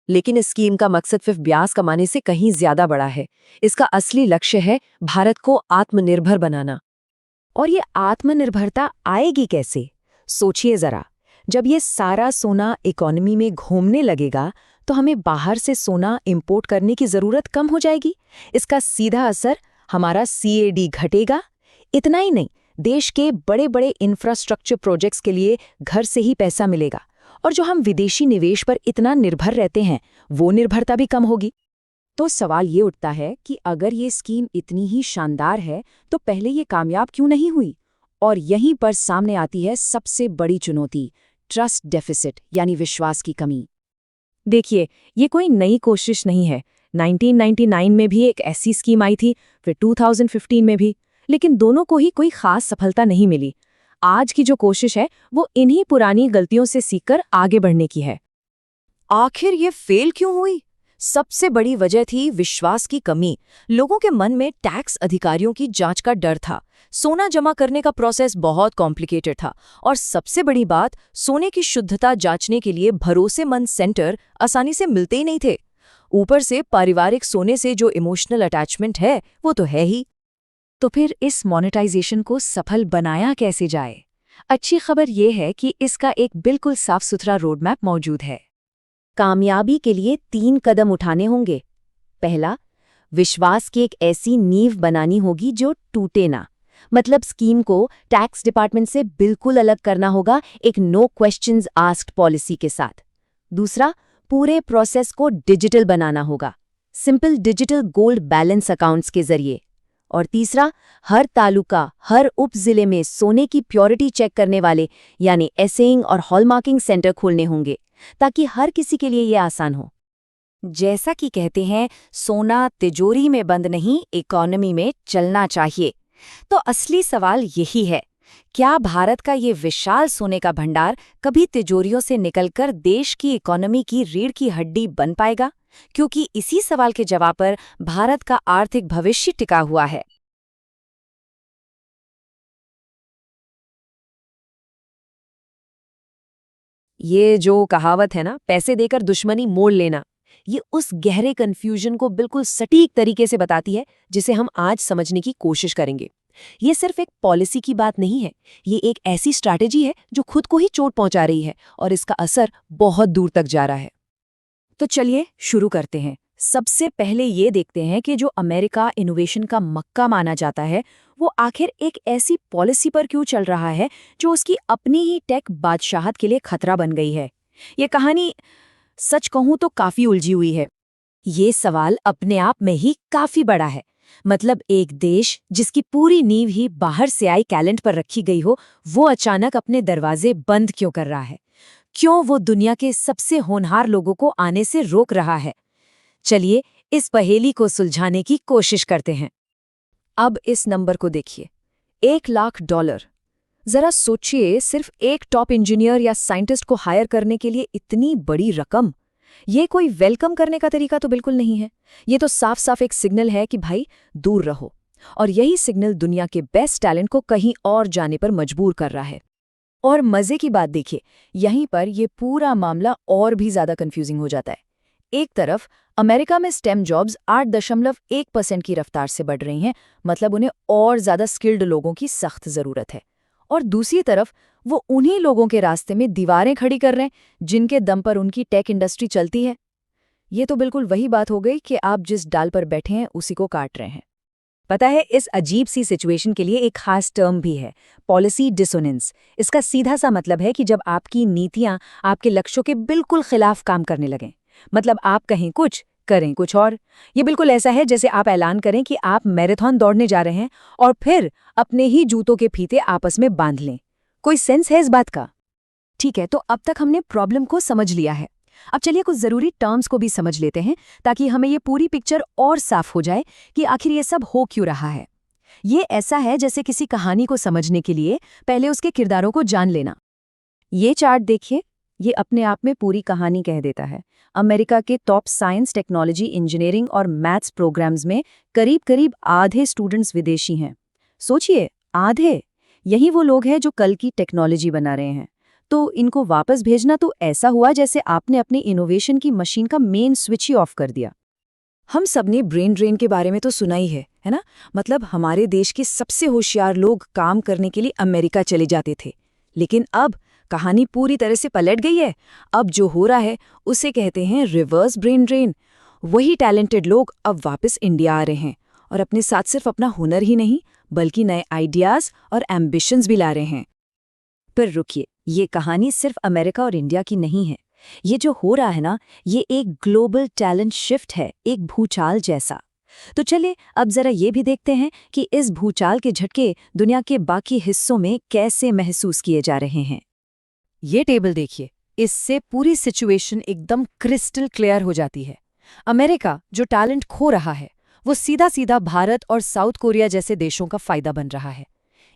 G: लेकिन इस स्कीम का मकसद सिर्फ ब्याज कमाने से कहीं ज्यादा बड़ा है। इसका असली लक्ष्य है भारत को आत्मनिर्भर बनाना। और ये आत्मनिर्भरता आएगी कैसे? सोचिए जरा, जब ये सारा सोना इकोनॉमी में घूमने लगेगा तो हमें बाहर से सोना इंपोर्ट करने की जरूरत कम हो जाएगी। इसका सीधा असर हमारा CAD घटेगा। इतना ही नहीं, देश के बड़े बड़े इंफ्रास्ट्रक्चर प्रोजेक्ट्स के लिए घर से ही पैसा मिलेगा, और जो हम विदेशी निवेश पर इतना निर्भर रहते हैं वो निर्भरता भी कम होगी। तो सवाल ये उठता है कि अगर ये स्कीम इतनी ही शानदार है तो पहले ये कामयाब क्यों नहीं हुई? और यहीं पर सामने आती है सबसे बड़ी चुनौती, ट्रस्ट डेफिसिट यानी विश्वास की कमी। देखिए, ये कोई नई कोशिश नहीं है। 1999 में भी एक ऐसी स्कीम आई थी, फिर 2015 में भी, लेकिन दोनों को ही कोई खास सफलता नहीं मिली। आज की जो कोशिश है वो इन्हीं पुरानी गलतियों से सीखकर आगे बढ़ने की है। आखिर ये फेल क्यों हुई? सबसे बड़ी वजह थी विश्वास की कमी। लोगों के मन में टैक्स अधिकारियों की जांच का डर था। सोना जमा करने का प्रोसेस बहुत कॉम्प्लिकेटेड था, और सबसे बड़ी बात, सोने की शुद्धता जांचने के लिए भरोसेमंद सेंटर आसानी से मिलते ही नहीं थे। ऊपर से पारिवारिक सोने से जो इमोशनल अटैचमेंट है वो तो है ही। तो फिर इस मोनेटाइजेशन को सफल बनाया कैसे जाए? अच्छी खबर ये है कि इसका एक बिल्कुल साफ सुथरा रोडमैप मौजूद है। कामयाबी के लिए 3 कदम उठाने होंगे। पहला, विश्वास की एक ऐसी नींव बनानी होगी जो टूटे ना। मतलब स्कीम को टैक्स डिपार्टमेंट से बिल्कुल अलग करना होगा, एक नो क्वेश्चंस आस्क्ड पॉलिसी के साथ। दूसरा, पूरे प्रोसेस को डिजिटल बनाना होगा, simple digital gold balance accounts के जरिए। और तीसरा, हर तालुका, हर उप जिले में सोने की प्योरिटी चेक करने वाले यानी एसेइंग और हॉलमार्किंग सेंटर खोलने होंगे, ताकि हर किसी के लिए ये आसान हो। जैसा कि कहते हैं, सोना तिजोरी में बंद नहीं, इकोनॉमी में चलना चाहिए। तो असली सवाल यही है, क्या भारत का ये विशाल सोने का भंडार कभी तिजोरियों से निकलकर देश की इकोनॉमी की रीढ़ की हड्डी बन पाएगा? क्योंकि इसी सवाल के जवाब पर भारत का आर्थिक भविष्य टिका हुआ है। ये जो कहावत है ना, पैसे देकर दुश्मनी मोड़ लेना, ये उस गहरे कन्फ्यूजन को बिल्कुल सटीक तरीके से बताती है, जिसे हम आज समझने की कोशिश करेंगे। ये सिर्फ एक पॉलिसी की बात नहीं है, ये एक ऐसी स्ट्रैटेजी है जो खुद को ही चोट पहुंचा रही है, और इसका असर बहुत दूर तक जा रहा है। तो चलिए शुरू करते हैं। सबसे पहले ये देखते हैं कि जो अमेरिका इनोवेशन का मक्का माना जाता है, वो आखिर एक ऐसी पॉलिसी पर क्यों चल रहा है जो उसकी अपनी ही टेक बादशाहत के लिए खतरा बन गई है। ये कहानी सच कहूं तो काफी उलझी हुई है। ये सवाल अपने आप में ही काफी बड़ा है। मतलब एक देश जिसकी पूरी नींव ही बाहर से आई टैलेंट पर रखी गई हो, वो अचानक अपने दरवाजे बंद क्यों कर रहा है? क्यों वो दुनिया के सबसे होनहार लोगों को आने से रोक रहा है? चलिए इस पहेली को सुलझाने की कोशिश करते हैं। अब इस नंबर को देखिए, $1,00,000। जरा सोचिए, सिर्फ एक टॉप इंजीनियर या साइंटिस्ट को हायर करने के लिए इतनी बड़ी रकम। ये कोई वेलकम करने का तरीका तो बिल्कुल नहीं है। ये तो साफ साफ एक सिग्नल है कि भाई दूर रहो। और यही सिग्नल दुनिया के बेस्ट टैलेंट को कहीं और जाने पर मजबूर कर रहा है। और मजे की बात देखिए, यहीं पर ये पूरा मामला और भी ज्यादा कंफ्यूजिंग हो जाता है। एक तरफ अमेरिका में स्टेम जॉब्स 8.1% की रफ्तार से बढ़ रही हैं, मतलब उन्हें और ज़्यादा स्किल्ड लोगों की सख्त ज़रूरत है। और दूसरी तरफ वो उन्हीं लोगों के रास्ते में दीवारें खड़ी कर रहे हैं जिनके दम पर उनकी टेक इंडस्ट्री चलती है। ये तो बिल्कुल वही बात हो गई कि आप जिस डाल पर बैठे हैं उसी को काट रहे हैं। पता है, इस अजीब सी सिचुएशन के लिए एक खास टर्म भी है, पॉलिसी डिसोनेंस। इसका सीधा सा मतलब है कि जब आपकी नीतियां आपके लक्ष्यों के बिल्कुल खिलाफ काम करने लगें। मतलब आप कहें कुछ, करें कुछ और। ये बिल्कुल ऐसा है जैसे आप ऐलान करें कि आप मैराथन दौड़ने जा रहे हैं और फिर अपने ही जूतों के फीते आपस में बांध लें। कोई सेंस है इस बात का? ठीक है, तो अब तक हमने प्रॉब्लम को समझ लिया है। अब चलिए कुछ ज़रूरी टर्म्स को भी समझ लेते हैं ताकि हमें ये पूरी पिक्चर और साफ हो जाए कि आखिर ये सब हो क्यों रहा है। ये ऐसा है जैसे किसी कहानी को समझने के लिए पहले उसके किरदारों को जान लेना। ये चार्ट देखिए, ये अपने आप में पूरी कहानी कह देता है। अमेरिका के टॉप साइंस, टेक्नोलॉजी, इंजीनियरिंग और मैथ्स प्रोग्राम्स में करीब-करीब आधे स्टूडेंट्स विदेशी हैं। सोचिए, आधे! यही वो लोग हैं जो कल की टेक्नोलॉजी बना रहे हैं। तो इनको वापस भेजना तो ऐसा हुआ जैसे आपने अपनी इनोवेशन की मशीन का मेन स्विच ही ऑफ कर दिया। हम सबने ब्रेन ड्रेन के बारे में तो सुना ही है ना? मतलब हमारे देश के सबसे होशियार लोग काम करने के लिए अमेरिका चले जाते थे। लेकिन अब कहानी पूरी तरह से पलट गई है। अब जो हो रहा है उसे कहते हैं रिवर्स ब्रेन ड्रेन। वही टैलेंटेड लोग अब वापस इंडिया आ रहे हैं और अपने साथ सिर्फ अपना हुनर ही नहीं बल्कि नए आइडियाज और एम्बिशंस भी ला रहे हैं। पर रुकिए, ये कहानी सिर्फ अमेरिका और इंडिया की नहीं है। ये जो हो रहा है ना, ये एक ग्लोबल टैलेंट शिफ्ट है, एक भूचाल जैसा। तो चलिए अब जरा ये भी देखते हैं कि इस भूचाल के झटके दुनिया के बाकी हिस्सों में कैसे महसूस किए जा रहे हैं। ये टेबल देखिए, इससे पूरी सिचुएशन एकदम क्रिस्टल क्लियर हो जाती है। अमेरिका जो टैलेंट खो रहा है वो सीधा सीधा भारत और साउथ कोरिया जैसे देशों का फायदा बन रहा है।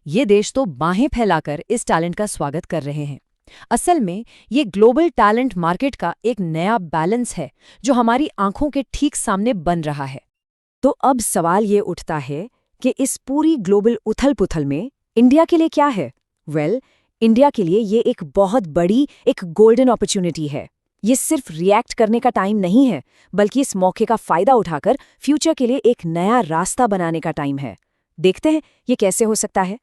G: ये देश तो बाहें फैलाकर इस टैलेंट का स्वागत कर रहे हैं। असल में ये ग्लोबल टैलेंट मार्केट का एक नया बैलेंस है जो हमारी आंखों के ठीक सामने बन रहा है। तो अब सवाल ये उठता है कि इस पूरी ग्लोबल उथल-पुथल में इंडिया के लिए क्या है? इंडिया के लिए ये एक बहुत बड़ी, एक गोल्डन अपॉर्चुनिटी है। ये सिर्फ रिएक्ट करने का टाइम नहीं है, बल्कि इस मौके का फायदा उठाकर फ्यूचर के लिए एक नया रास्ता बनाने का टाइम है। देखते हैं ये कैसे हो सकता है।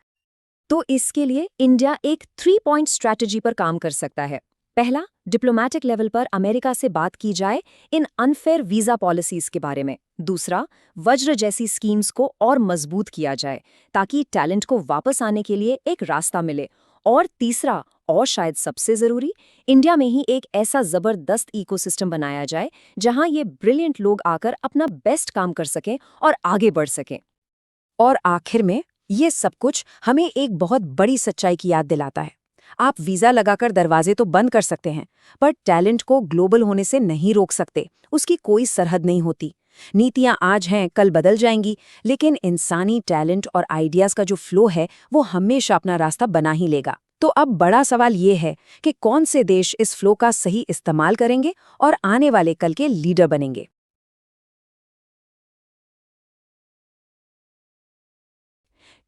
G: तो इसके लिए इंडिया एक 3 पॉइंट स्ट्रैटेजी पर काम कर सकता है। पहला, डिप्लोमैटिक लेवल पर अमेरिका से बात की जाए इन अनफेयर वीजा पॉलिसीज के बारे में। दूसरा, वज्र जैसी स्कीम्स को और मजबूत किया जाए ताकि टैलेंट को वापस आने के लिए एक रास्ता मिले। और तीसरा, और शायद सबसे जरूरी, इंडिया में ही एक ऐसा जबरदस्त इकोसिस्टम बनाया जाए जहां ये ब्रिलियंट लोग आकर अपना बेस्ट काम कर सकें और आगे बढ़ सकें। और आखिर में ये सब कुछ हमें एक बहुत बड़ी सच्चाई की याद दिलाता है। आप वीजा लगाकर दरवाजे तो बंद कर सकते हैं, पर टैलेंट को ग्लोबल होने से नहीं रोक सकते। उसकी कोई सरहद नहीं होती। नीतियां आज हैं, कल बदल जाएंगी, लेकिन इंसानी टैलेंट और आइडियाज का जो फ्लो है वो हमेशा अपना रास्ता बना ही लेगा। तो अब बड़ा सवाल ये है कि कौन से देश इस फ्लो का सही इस्तेमाल करेंगे और आने वाले कल के लीडर बनेंगे।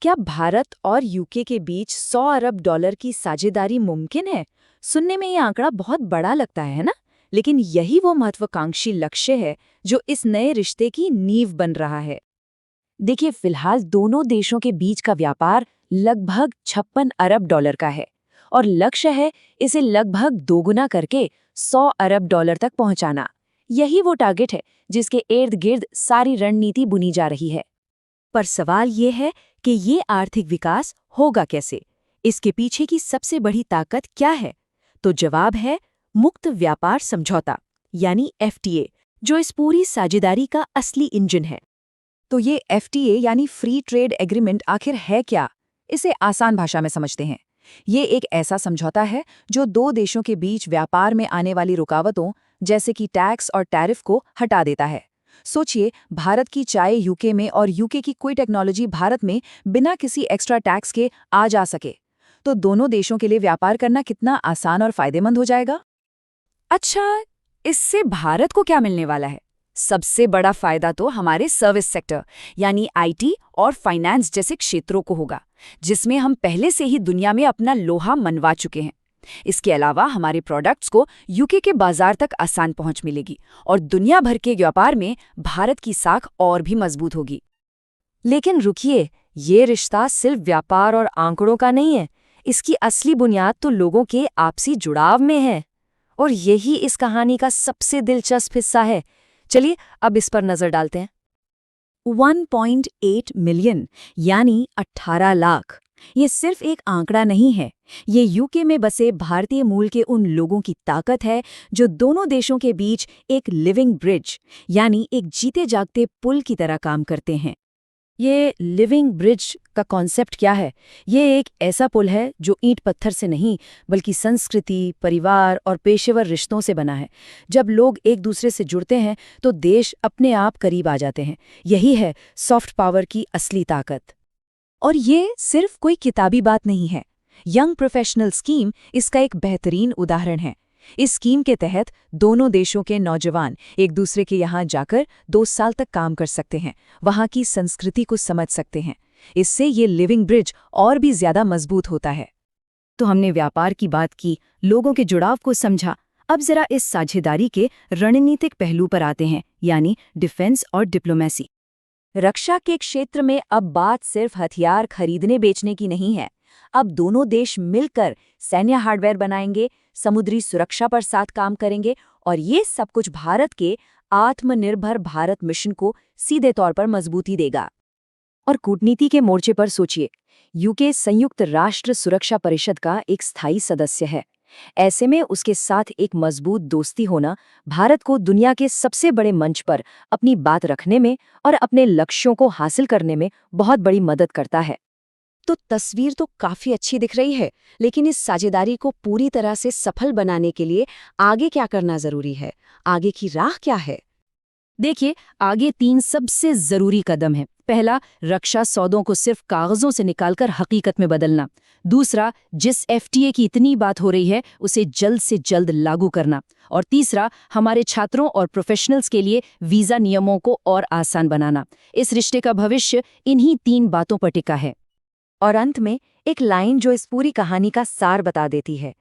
G: क्या भारत और यूके के बीच $100 अरब की साझेदारी मुमकिन है? सुनने में ये आंकड़ा बहुत बड़ा लगता है ना? लेकिन यही वो महत्वाकांक्षी लक्ष्य है जो इस नए रिश्ते की नींव बन रहा है। देखिए, फिलहाल दोनों देशों के बीच का व्यापार लगभग $56 अरब का है और लक्ष्य है इसे लगभग दोगुना करके $100 अरब तक पहुंचाना। यही वो टारगेट है जिसके इर्द गिर्द सारी रणनीति बुनी जा रही है। पर सवाल ये है कि ये आर्थिक विकास होगा कैसे? इसके पीछे की सबसे बड़ी ताकत क्या है? तो जवाब है मुक्त व्यापार समझौता यानी FTA, जो इस पूरी साझेदारी का असली इंजन है। तो ये FTA यानी फ्री ट्रेड एग्रीमेंट आखिर है क्या? इसे आसान भाषा में समझते हैं। ये एक ऐसा समझौता है जो दो देशों के बीच व्यापार में आने वाली रुकावटों जैसे कि टैक्स और टैरिफ को हटा देता है। सोचिए, भारत की चाय यूके में और यूके की कोई टेक्नोलॉजी भारत में बिना किसी एक्स्ट्रा टैक्स के आ जा सके, तो दोनों देशों के लिए व्यापार करना कितना आसान और फायदेमंद हो जाएगा। अच्छा, इससे भारत को क्या मिलने वाला है? सबसे बड़ा फायदा तो हमारे सर्विस सेक्टर यानी IT और फाइनेंस जैसे क्षेत्रों को होगा, जिसमें हम पहले से ही दुनिया में अपना लोहा मनवा चुके हैं। इसके अलावा हमारे प्रोडक्ट्स को यूके के बाजार तक आसान पहुंच मिलेगी और दुनिया भर के व्यापार में भारत की साख और भी मजबूत होगी। लेकिन रुकिए, ये रिश्ता सिर्फ व्यापार और आंकड़ों का नहीं है। इसकी असली बुनियाद तो लोगों के आपसी जुड़ाव में है और यही इस कहानी का सबसे दिलचस्प हिस्सा है। चलिए अब इस पर नजर डालते हैं। 1.8 मिलियन यानी 18 लाख, ये सिर्फ एक आंकड़ा नहीं है। ये यूके में बसे भारतीय मूल के उन लोगों की ताकत है जो दोनों देशों के बीच एक लिविंग ब्रिज यानी एक जीते जागते पुल की तरह काम करते हैं। ये लिविंग ब्रिज का कॉन्सेप्ट क्या है? ये एक ऐसा पुल है जो ईंट पत्थर से नहीं बल्कि संस्कृति, परिवार और पेशेवर रिश्तों से बना है। जब लोग एक दूसरे से जुड़ते हैं तो देश अपने आप करीब आ जाते हैं। यही है सॉफ्ट पावर की असली ताकत। और ये सिर्फ कोई किताबी बात नहीं है। यंग प्रोफेशनल स्कीम इसका एक बेहतरीन उदाहरण है। इस स्कीम के तहत दोनों देशों के नौजवान एक दूसरे के यहाँ जाकर 2 साल तक काम कर सकते हैं, वहाँ की संस्कृति को समझ सकते हैं। इससे ये लिविंग ब्रिज और भी ज्यादा मजबूत होता है। तो हमने व्यापार की बात की, लोगों के जुड़ाव को समझा। अब जरा इस साझेदारी के रणनीतिक पहलू पर आते हैं, यानी डिफेंस और डिप्लोमेसी। रक्षा के क्षेत्र में अब बात सिर्फ हथियार खरीदने बेचने की नहीं है। अब दोनों देश मिलकर सैन्य हार्डवेयर बनाएंगे, समुद्री सुरक्षा पर साथ काम करेंगे और ये सब कुछ भारत के आत्मनिर्भर भारत मिशन को सीधे तौर पर मजबूती देगा। और कूटनीति के मोर्चे पर सोचिए, यूके संयुक्त राष्ट्र सुरक्षा परिषद का एक स्थायी सदस्य है। ऐसे में उसके साथ एक मजबूत दोस्ती होना भारत को दुनिया के सबसे बड़े मंच पर अपनी बात रखने में और अपने लक्ष्यों को हासिल करने में बहुत बड़ी मदद करता है। तो तस्वीर तो काफी अच्छी दिख रही है, लेकिन इस साझेदारी को पूरी तरह से सफल बनाने के लिए आगे क्या करना जरूरी है? आगे की राह क्या है? देखिए, आगे 3 सबसे जरूरी कदम हैं। पहला, रक्षा सौदों को सिर्फ कागजों से निकालकर हकीकत में बदलना। दूसरा, जिस एफटीए की इतनी बात हो रही है उसे जल्द से जल्द लागू करना। और तीसरा, हमारे छात्रों और प्रोफेशनल्स के लिए वीजा नियमों को और आसान बनाना। इस रिश्ते का भविष्य इन्हीं 3 बातों पर टिका है। और अंत में एक लाइन जो इस पूरी कहानी का सार बता देती है।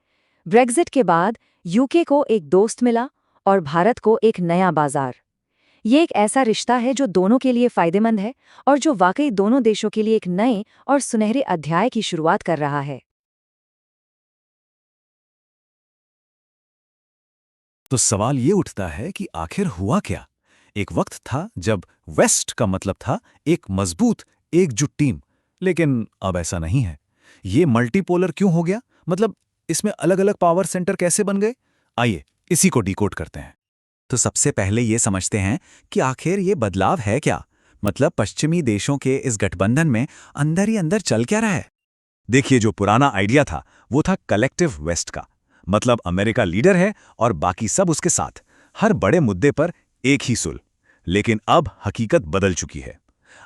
G: ब्रेग्जिट के बाद यूके को एक दोस्त मिला और भारत को एक नया बाजार। ये एक ऐसा रिश्ता है जो दोनों के लिए फायदेमंद है और जो वाकई दोनों देशों के लिए एक नए और सुनहरे अध्याय की शुरुआत कर रहा है।
B: तो सवाल ये उठता है कि आखिर हुआ क्या? एक वक्त था जब वेस्ट का मतलब था एक मजबूत, एकजुट टीम, लेकिन अब ऐसा नहीं है। ये मल्टीपोलर क्यों हो गया? मतलब इसमें अलग-अलग पावर सेंटर कैसे बन गए? आइए इसी को डिकोड करते हैं।
C: तो सबसे पहले ये समझते हैं कि आखिर ये बदलाव है क्या। मतलब पश्चिमी देशों के इस गठबंधन में अंदर ही अंदर चल क्या रहा है।
B: देखिए, जो पुराना आइडिया था वो था कलेक्टिव वेस्ट का। मतलब अमेरिका लीडर है और बाकी सब उसके साथ, हर बड़े मुद्दे पर एक ही सुल। लेकिन अब हकीकत बदल चुकी है।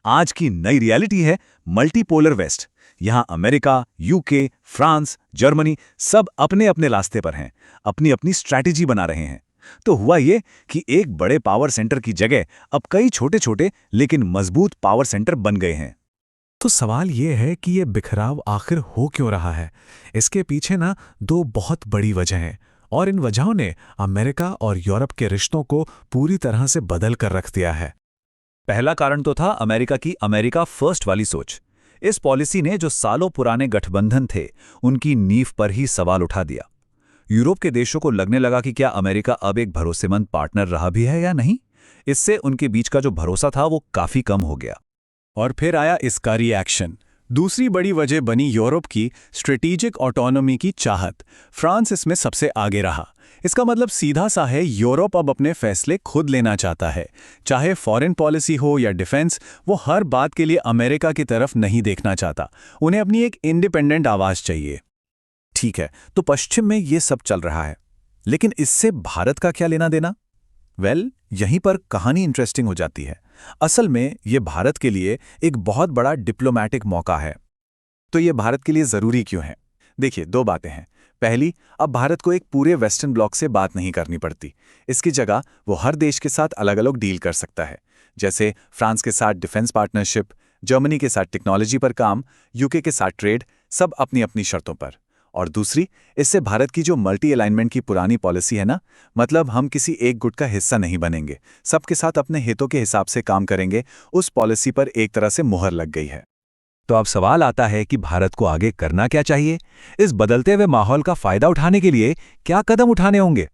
B: आज की नई रियलिटी है मल्टीपोलर वेस्ट। यहां अमेरिका, यूके, फ्रांस, जर्मनी सब अपने अपने रास्ते पर हैं, अपनी अपनी स्ट्रैटेजी बना रहे हैं। तो हुआ ये कि एक बड़े पावर सेंटर की जगह अब कई छोटे छोटे लेकिन मजबूत पावर सेंटर बन गए हैं।
F: तो सवाल ये है कि ये बिखराव आखिर हो क्यों रहा है? इसके पीछे ना 2 बहुत बड़ी वजह हैं और इन वजहों ने अमेरिका और यूरोप के रिश्तों को पूरी तरह से बदल कर रख दिया है।
B: पहला कारण तो था अमेरिका की अमेरिका फर्स्ट वाली सोच। इस पॉलिसी ने जो सालों पुराने गठबंधन थे उनकी नींव पर ही सवाल उठा दिया। यूरोप के देशों को लगने लगा कि क्या अमेरिका अब एक भरोसेमंद पार्टनर रहा भी है या नहीं। इससे उनके बीच का जो भरोसा था वो काफी कम हो गया।
E: और फिर आया इसका रिएक्शन। दूसरी बड़ी वजह बनी यूरोप की स्ट्रेटेजिक ऑटोनॉमी की चाहत। फ्रांस इसमें सबसे आगे रहा। इसका मतलब सीधा सा है, यूरोप अब अपने फैसले खुद लेना चाहता है। चाहे फॉरेन पॉलिसी हो या डिफेंस, वो हर बात के लिए अमेरिका की तरफ नहीं देखना चाहता। उन्हें अपनी एक इंडिपेंडेंट आवाज चाहिए।
B: ठीक है, तो पश्चिम में ये सब चल रहा है, लेकिन इससे भारत का क्या लेना देना? यहीं पर कहानी इंटरेस्टिंग हो जाती है। असल में ये भारत के लिए एक बहुत बड़ा डिप्लोमैटिक मौका है।
D: तो ये भारत के लिए जरूरी क्यों है? देखिए, 2 बातें हैं। पहली, अब भारत को एक पूरे वेस्टर्न ब्लॉक से बात नहीं करनी पड़ती। इसकी जगह वो हर देश के साथ अलग अलग डील कर सकता है। जैसे फ्रांस के साथ डिफेंस पार्टनरशिप, जर्मनी के साथ टेक्नोलॉजी पर काम, यूके के साथ ट्रेड, सब अपनी अपनी शर्तों पर।
C: और दूसरी, इससे भारत की जो मल्टी अलाइनमेंट की पुरानी पॉलिसी है ना, मतलब हम किसी एक गुट का हिस्सा नहीं बनेंगे, सबके साथ अपने हितों के हिसाब से काम करेंगे, उस पॉलिसी पर एक तरह से मुहर लग गई है।
B: तो अब सवाल आता है कि भारत को आगे करना क्या चाहिए? इस बदलते हुए माहौल का फायदा उठाने के लिए क्या कदम उठाने होंगे?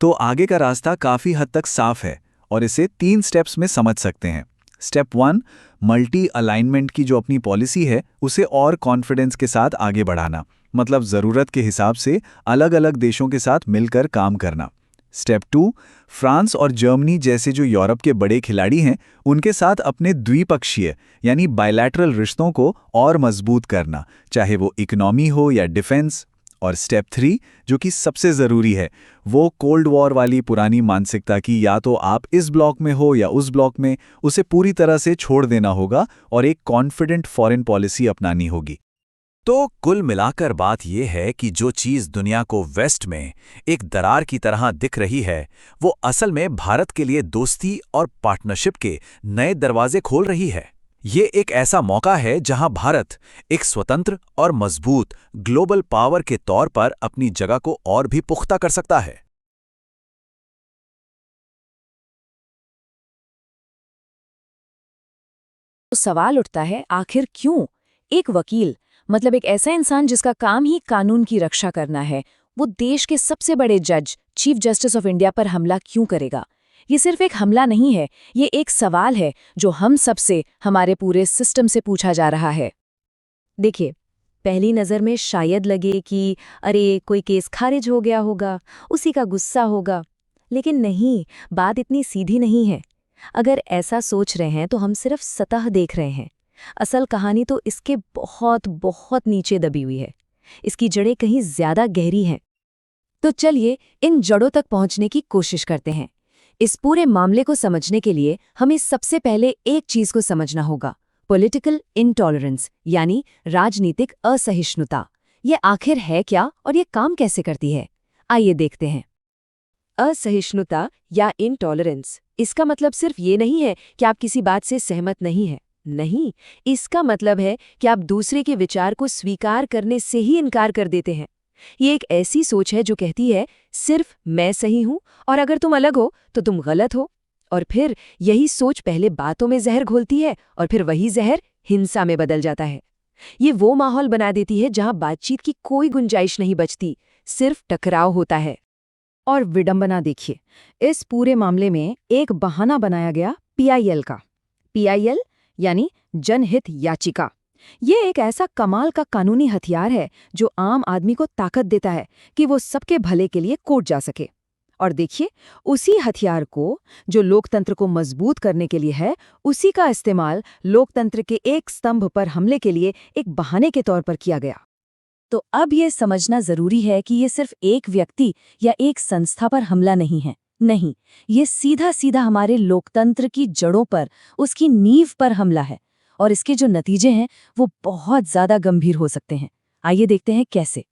C: तो आगे का रास्ता काफ़ी हद तक साफ है और इसे 3 स्टेप्स में समझ सकते हैं। स्टेप 1, मल्टी अलाइनमेंट की जो अपनी पॉलिसी है उसे और कॉन्फिडेंस के साथ आगे बढ़ाना, मतलब ज़रूरत के हिसाब से अलग अलग देशों के साथ मिलकर काम करना। स्टेप 2, फ्रांस और जर्मनी जैसे जो यूरोप के बड़े खिलाड़ी हैं उनके साथ अपने द्विपक्षीय यानी बायलैटरल रिश्तों को और मजबूत करना, चाहे वो इकोनॉमी हो या डिफेंस। और स्टेप 3, जो कि सबसे ज़रूरी है, वो कोल्ड वॉर वाली पुरानी मानसिकता की या तो आप इस ब्लॉक में हो या उस ब्लॉक में, उसे पूरी तरह से छोड़ देना होगा और एक कॉन्फिडेंट फॉरेन पॉलिसी अपनानी होगी।
B: तो कुल मिलाकर बात यह है कि जो चीज़ दुनिया को वेस्ट में एक दरार की तरह दिख रही है, वो असल में भारत के लिए दोस्ती और पार्टनरशिप के नए दरवाजे खोल रही है। ये एक ऐसा मौका है जहां भारत एक स्वतंत्र और मजबूत ग्लोबल पावर के तौर पर अपनी जगह को और भी पुख्ता कर सकता है।
G: तो सवाल उठता है, आखिर क्यों एक वकील, मतलब एक ऐसा इंसान जिसका काम ही कानून की रक्षा करना है, वो देश के सबसे बड़े जज, चीफ जस्टिस ऑफ इंडिया पर हमला क्यों करेगा? ये सिर्फ एक हमला नहीं है, ये एक सवाल है जो हम सबसे, हमारे पूरे सिस्टम से पूछा जा रहा है। देखिए, पहली नज़र में शायद लगे कि अरे कोई केस खारिज हो गया होगा, उसी का गुस्सा होगा, लेकिन नहीं, बात इतनी सीधी नहीं है। अगर ऐसा सोच रहे हैं तो हम सिर्फ सतह देख रहे हैं। असल कहानी तो इसके बहुत बहुत नीचे दबी हुई है। इसकी जड़ें कहीं ज्यादा गहरी हैं। तो चलिए इन जड़ों तक पहुंचने की कोशिश करते हैं। इस पूरे मामले को समझने के लिए हमें सबसे पहले एक चीज को समझना होगा, पॉलिटिकल इंटॉलरेंस, यानी राजनीतिक असहिष्णुता। ये आखिर है क्या और ये काम कैसे करती है? आइए देखते हैं। असहिष्णुता या इंटॉलरेंस, इसका मतलब सिर्फ ये नहीं है कि आप किसी बात से सहमत नहीं हैं। नहीं, इसका मतलब है कि आप दूसरे के विचार को स्वीकार करने से ही इनकार कर देते हैं। ये एक ऐसी सोच है जो कहती है सिर्फ मैं सही हूं और अगर तुम अलग हो तो तुम गलत हो। और फिर यही सोच पहले बातों में जहर घोलती है और फिर वही जहर हिंसा में बदल जाता है। ये वो माहौल बना देती है जहां बातचीत की कोई गुंजाइश नहीं बचती, सिर्फ टकराव होता है। और विडंबना देखिए, इस पूरे मामले में एक बहाना बनाया गया PIL का। PIL यानी जनहित याचिका। ये एक ऐसा कमाल का कानूनी हथियार है जो आम आदमी को ताकत देता है कि वो सबके भले के लिए कोर्ट जा सके। और देखिए, उसी हथियार को जो लोकतंत्र को मजबूत करने के लिए है, उसी का इस्तेमाल लोकतंत्र के एक स्तंभ पर हमले के लिए एक बहाने के तौर पर किया गया। तो अब ये समझना जरूरी है कि ये सिर्फ एक व्यक्ति या एक संस्था पर हमला नहीं है। नहीं, ये सीधा सीधा हमारे लोकतंत्र की जड़ों पर, उसकी नींव पर हमला है। और इसके जो नतीजे हैं वो बहुत ज्यादा गंभीर हो सकते हैं। आइए देखते हैं कैसे।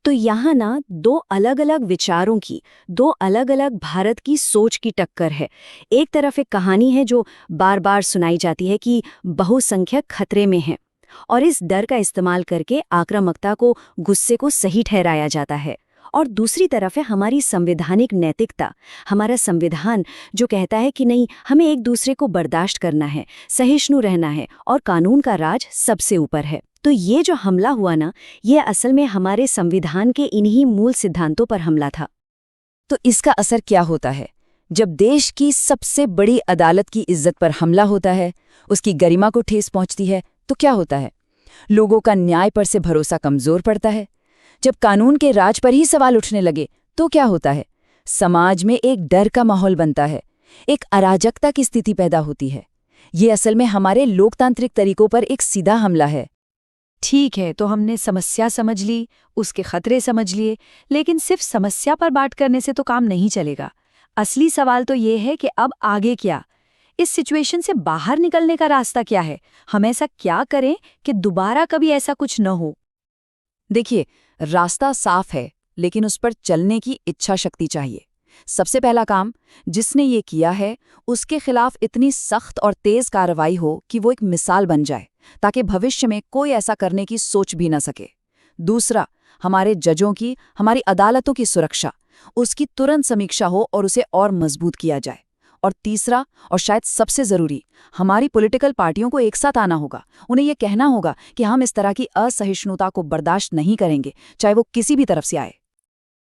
G: तो यहाँ ना दो अलग अलग विचारों की, दो अलग अलग भारत की सोच की टक्कर है। एक तरफ एक कहानी है जो बार बार सुनाई जाती है कि बहुसंख्यक खतरे में है और इस डर का इस्तेमाल करके आक्रामकता को, गुस्से को सही ठहराया जाता है। और दूसरी तरफ है हमारी संवैधानिक नैतिकता, हमारा संविधान जो कहता है कि नहीं, हमें एक दूसरे को बर्दाश्त करना है, सहिष्णु रहना है और कानून का राज सबसे ऊपर है। तो ये जो हमला हुआ ना, ये असल में हमारे संविधान के इन्हीं मूल सिद्धांतों पर हमला था। तो इसका असर क्या होता है? जब देश की सबसे बड़ी अदालत की इज्जत पर हमला होता है, उसकी गरिमा को ठेस पहुंचती है, तो क्या होता है? लोगों का न्याय पर से भरोसा कमजोर पड़ता है। जब कानून के राज पर ही सवाल उठने लगे तो क्या होता है? समाज में एक डर का माहौल बनता है, एक अराजकता की स्थिति पैदा होती है। ये असल में हमारे लोकतांत्रिक तरीकों पर एक सीधा हमला है। ठीक है, तो हमने समस्या समझ ली, उसके खतरे समझ लिए, लेकिन सिर्फ समस्या पर बात करने से तो काम नहीं चलेगा। असली सवाल तो ये है कि अब आगे क्या? इस सिचुएशन से बाहर निकलने का रास्ता क्या है? हम ऐसा क्या करें कि दोबारा कभी ऐसा कुछ न हो? देखिए, रास्ता साफ है, लेकिन उस पर चलने की इच्छा शक्ति चाहिए। सबसे पहला काम, जिसने ये किया है उसके खिलाफ इतनी सख्त और तेज कार्रवाई हो कि वो एक मिसाल बन जाए, ताकि भविष्य में कोई ऐसा करने की सोच भी न सके। दूसरा, हमारे जजों की, हमारी अदालतों की सुरक्षा, उसकी तुरंत समीक्षा हो और उसे और मजबूत किया जाए। और तीसरा, और शायद सबसे जरूरी, हमारी पॉलिटिकल पार्टियों को एक साथ आना होगा। उन्हें यह कहना होगा कि हम इस तरह की असहिष्णुता को बर्दाश्त नहीं करेंगे, चाहे वो किसी भी तरफ से आए।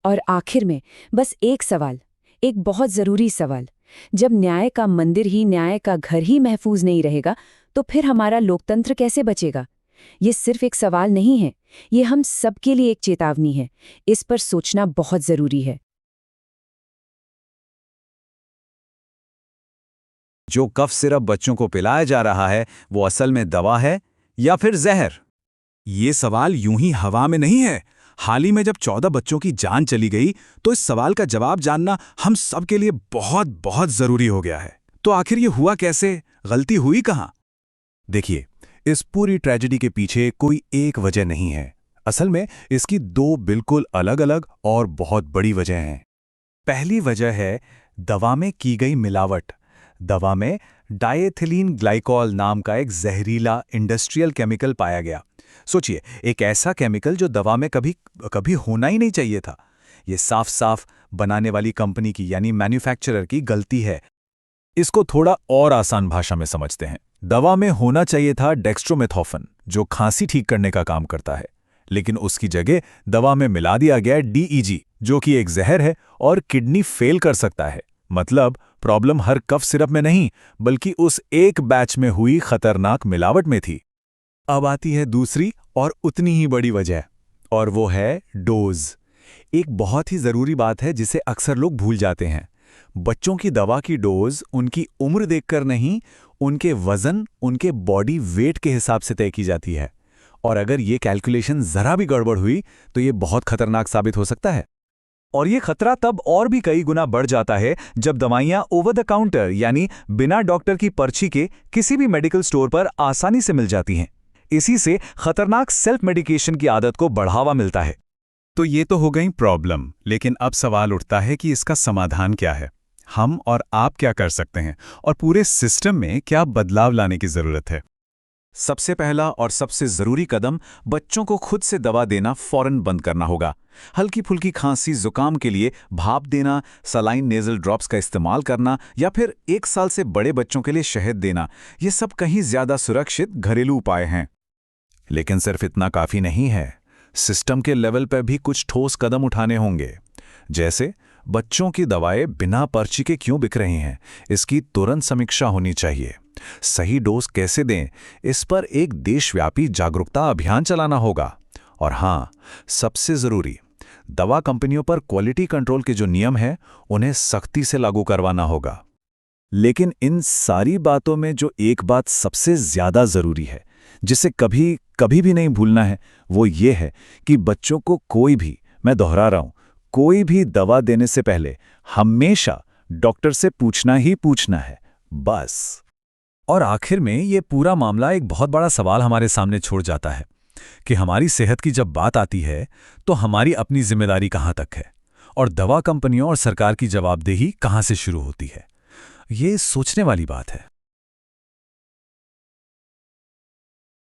H: और आखिर में बस एक सवाल, एक बहुत जरूरी सवाल। जब न्याय का मंदिर ही, न्याय का घर ही महफूज नहीं रहेगा, तो फिर हमारा लोकतंत्र कैसे बचेगा? ये सिर्फ एक सवाल नहीं है, ये हम सबके लिए एक चेतावनी है। इस पर सोचना बहुत जरूरी है।
C: जो कफ सिरप बच्चों को पिलाया जा रहा है वो असल में दवा है या फिर जहर?
B: ये सवाल यूं ही हवा में नहीं है। हाल ही में जब 14 बच्चों की जान चली गई, तो इस सवाल का जवाब जानना हम सब के लिए बहुत बहुत जरूरी हो गया है। तो आखिर ये हुआ कैसे? गलती हुई कहाँ?
E: देखिए, इस पूरी ट्रेजेडी के पीछे कोई एक वजह नहीं है। असल में इसकी दो बिल्कुल अलग-अलग और बहुत बड़ी वजह हैं। पहली वजह है दवा में की गई मिलावट। दवा में डायेथिलीन ग्लाइकॉल नाम का एक जहरीला इंडस्ट्रियल केमिकल पाया गया। सोचिए, एक ऐसा केमिकल जो दवा में कभी होना ही नहीं चाहिए था। ये साफ साफ बनाने वाली कंपनी की, यानी मैन्युफैक्चरर की गलती है।
B: इसको थोड़ा और आसान भाषा में समझते हैं। दवा में होना चाहिए था डेक्स्ट्रोमेथोफन, जो खांसी ठीक करने का काम करता है, लेकिन उसकी जगह दवा में मिला दिया गया DEG, जो कि एक जहर है और किडनी फेल कर सकता है। मतलब प्रॉब्लम हर कफ सिरप में नहीं, बल्कि उस एक बैच में हुई खतरनाक मिलावट में थी।
E: अब आती है दूसरी और उतनी ही बड़ी वजह, और वो है डोज। एक बहुत ही जरूरी बात है जिसे अक्सर लोग भूल जाते हैं। बच्चों की दवा की डोज उनकी उम्र देखकर नहीं, उनके वजन, उनके बॉडी वेट के हिसाब से तय की जाती है। और अगर ये कैलकुलेशन जरा भी गड़बड़ हुई तो ये बहुत खतरनाक साबित हो सकता है।
F: और ये खतरा तब और भी कई गुना बढ़ जाता है जब दवाइयां ओवर द काउंटर, यानी बिना डॉक्टर की पर्ची के किसी भी मेडिकल स्टोर पर आसानी से मिल जाती हैं। इसी से खतरनाक सेल्फ मेडिकेशन की आदत को बढ़ावा मिलता है।
E: तो ये तो हो गई प्रॉब्लम, लेकिन अब सवाल उठता है कि इसका समाधान क्या है? हम और आप क्या कर सकते हैं, और पूरे सिस्टम में क्या बदलाव लाने की जरूरत है?
B: सबसे पहला और सबसे जरूरी कदम बच्चों को खुद से दवा देना फौरन बंद करना होगा। हल्की फुल्की खांसी जुकाम के लिए भाप देना, सलाइन नेजल ड्रॉप्स का इस्तेमाल करना, या फिर 1 साल से बड़े बच्चों के लिए शहद देना, ये सब कहीं ज्यादा सुरक्षित घरेलू उपाय हैं। लेकिन सिर्फ इतना काफी नहीं है। सिस्टम के लेवल पर भी कुछ ठोस कदम उठाने होंगे। जैसे बच्चों की दवाएं बिना पर्ची के क्यों बिक रही हैं, इसकी तुरंत समीक्षा होनी चाहिए। सही डोज कैसे दें, इस पर एक देशव्यापी जागरूकता अभियान चलाना होगा। और हाँ, सबसे जरूरी, दवा कंपनियों पर क्वालिटी कंट्रोल के जो नियम हैं, उन्हें सख्ती से लागू करवाना होगा। लेकिन इन सारी बातों में जो एक बात सबसे ज्यादा जरूरी है, जिसे कभी भी नहीं भूलना है, वो ये है कि बच्चों को कोई भी, मैं दोहरा रहा हूं, कोई भी दवा देने से पहले हमेशा डॉक्टर से पूछना ही पूछना है, बस।
F: और आखिर में ये पूरा मामला एक बहुत बड़ा सवाल हमारे सामने छोड़ जाता है कि हमारी सेहत की जब बात आती है तो हमारी अपनी जिम्मेदारी कहाँ तक है, और दवा कंपनियों और सरकार की जवाबदेही कहाँ से शुरू होती है। ये सोचने वाली बात है।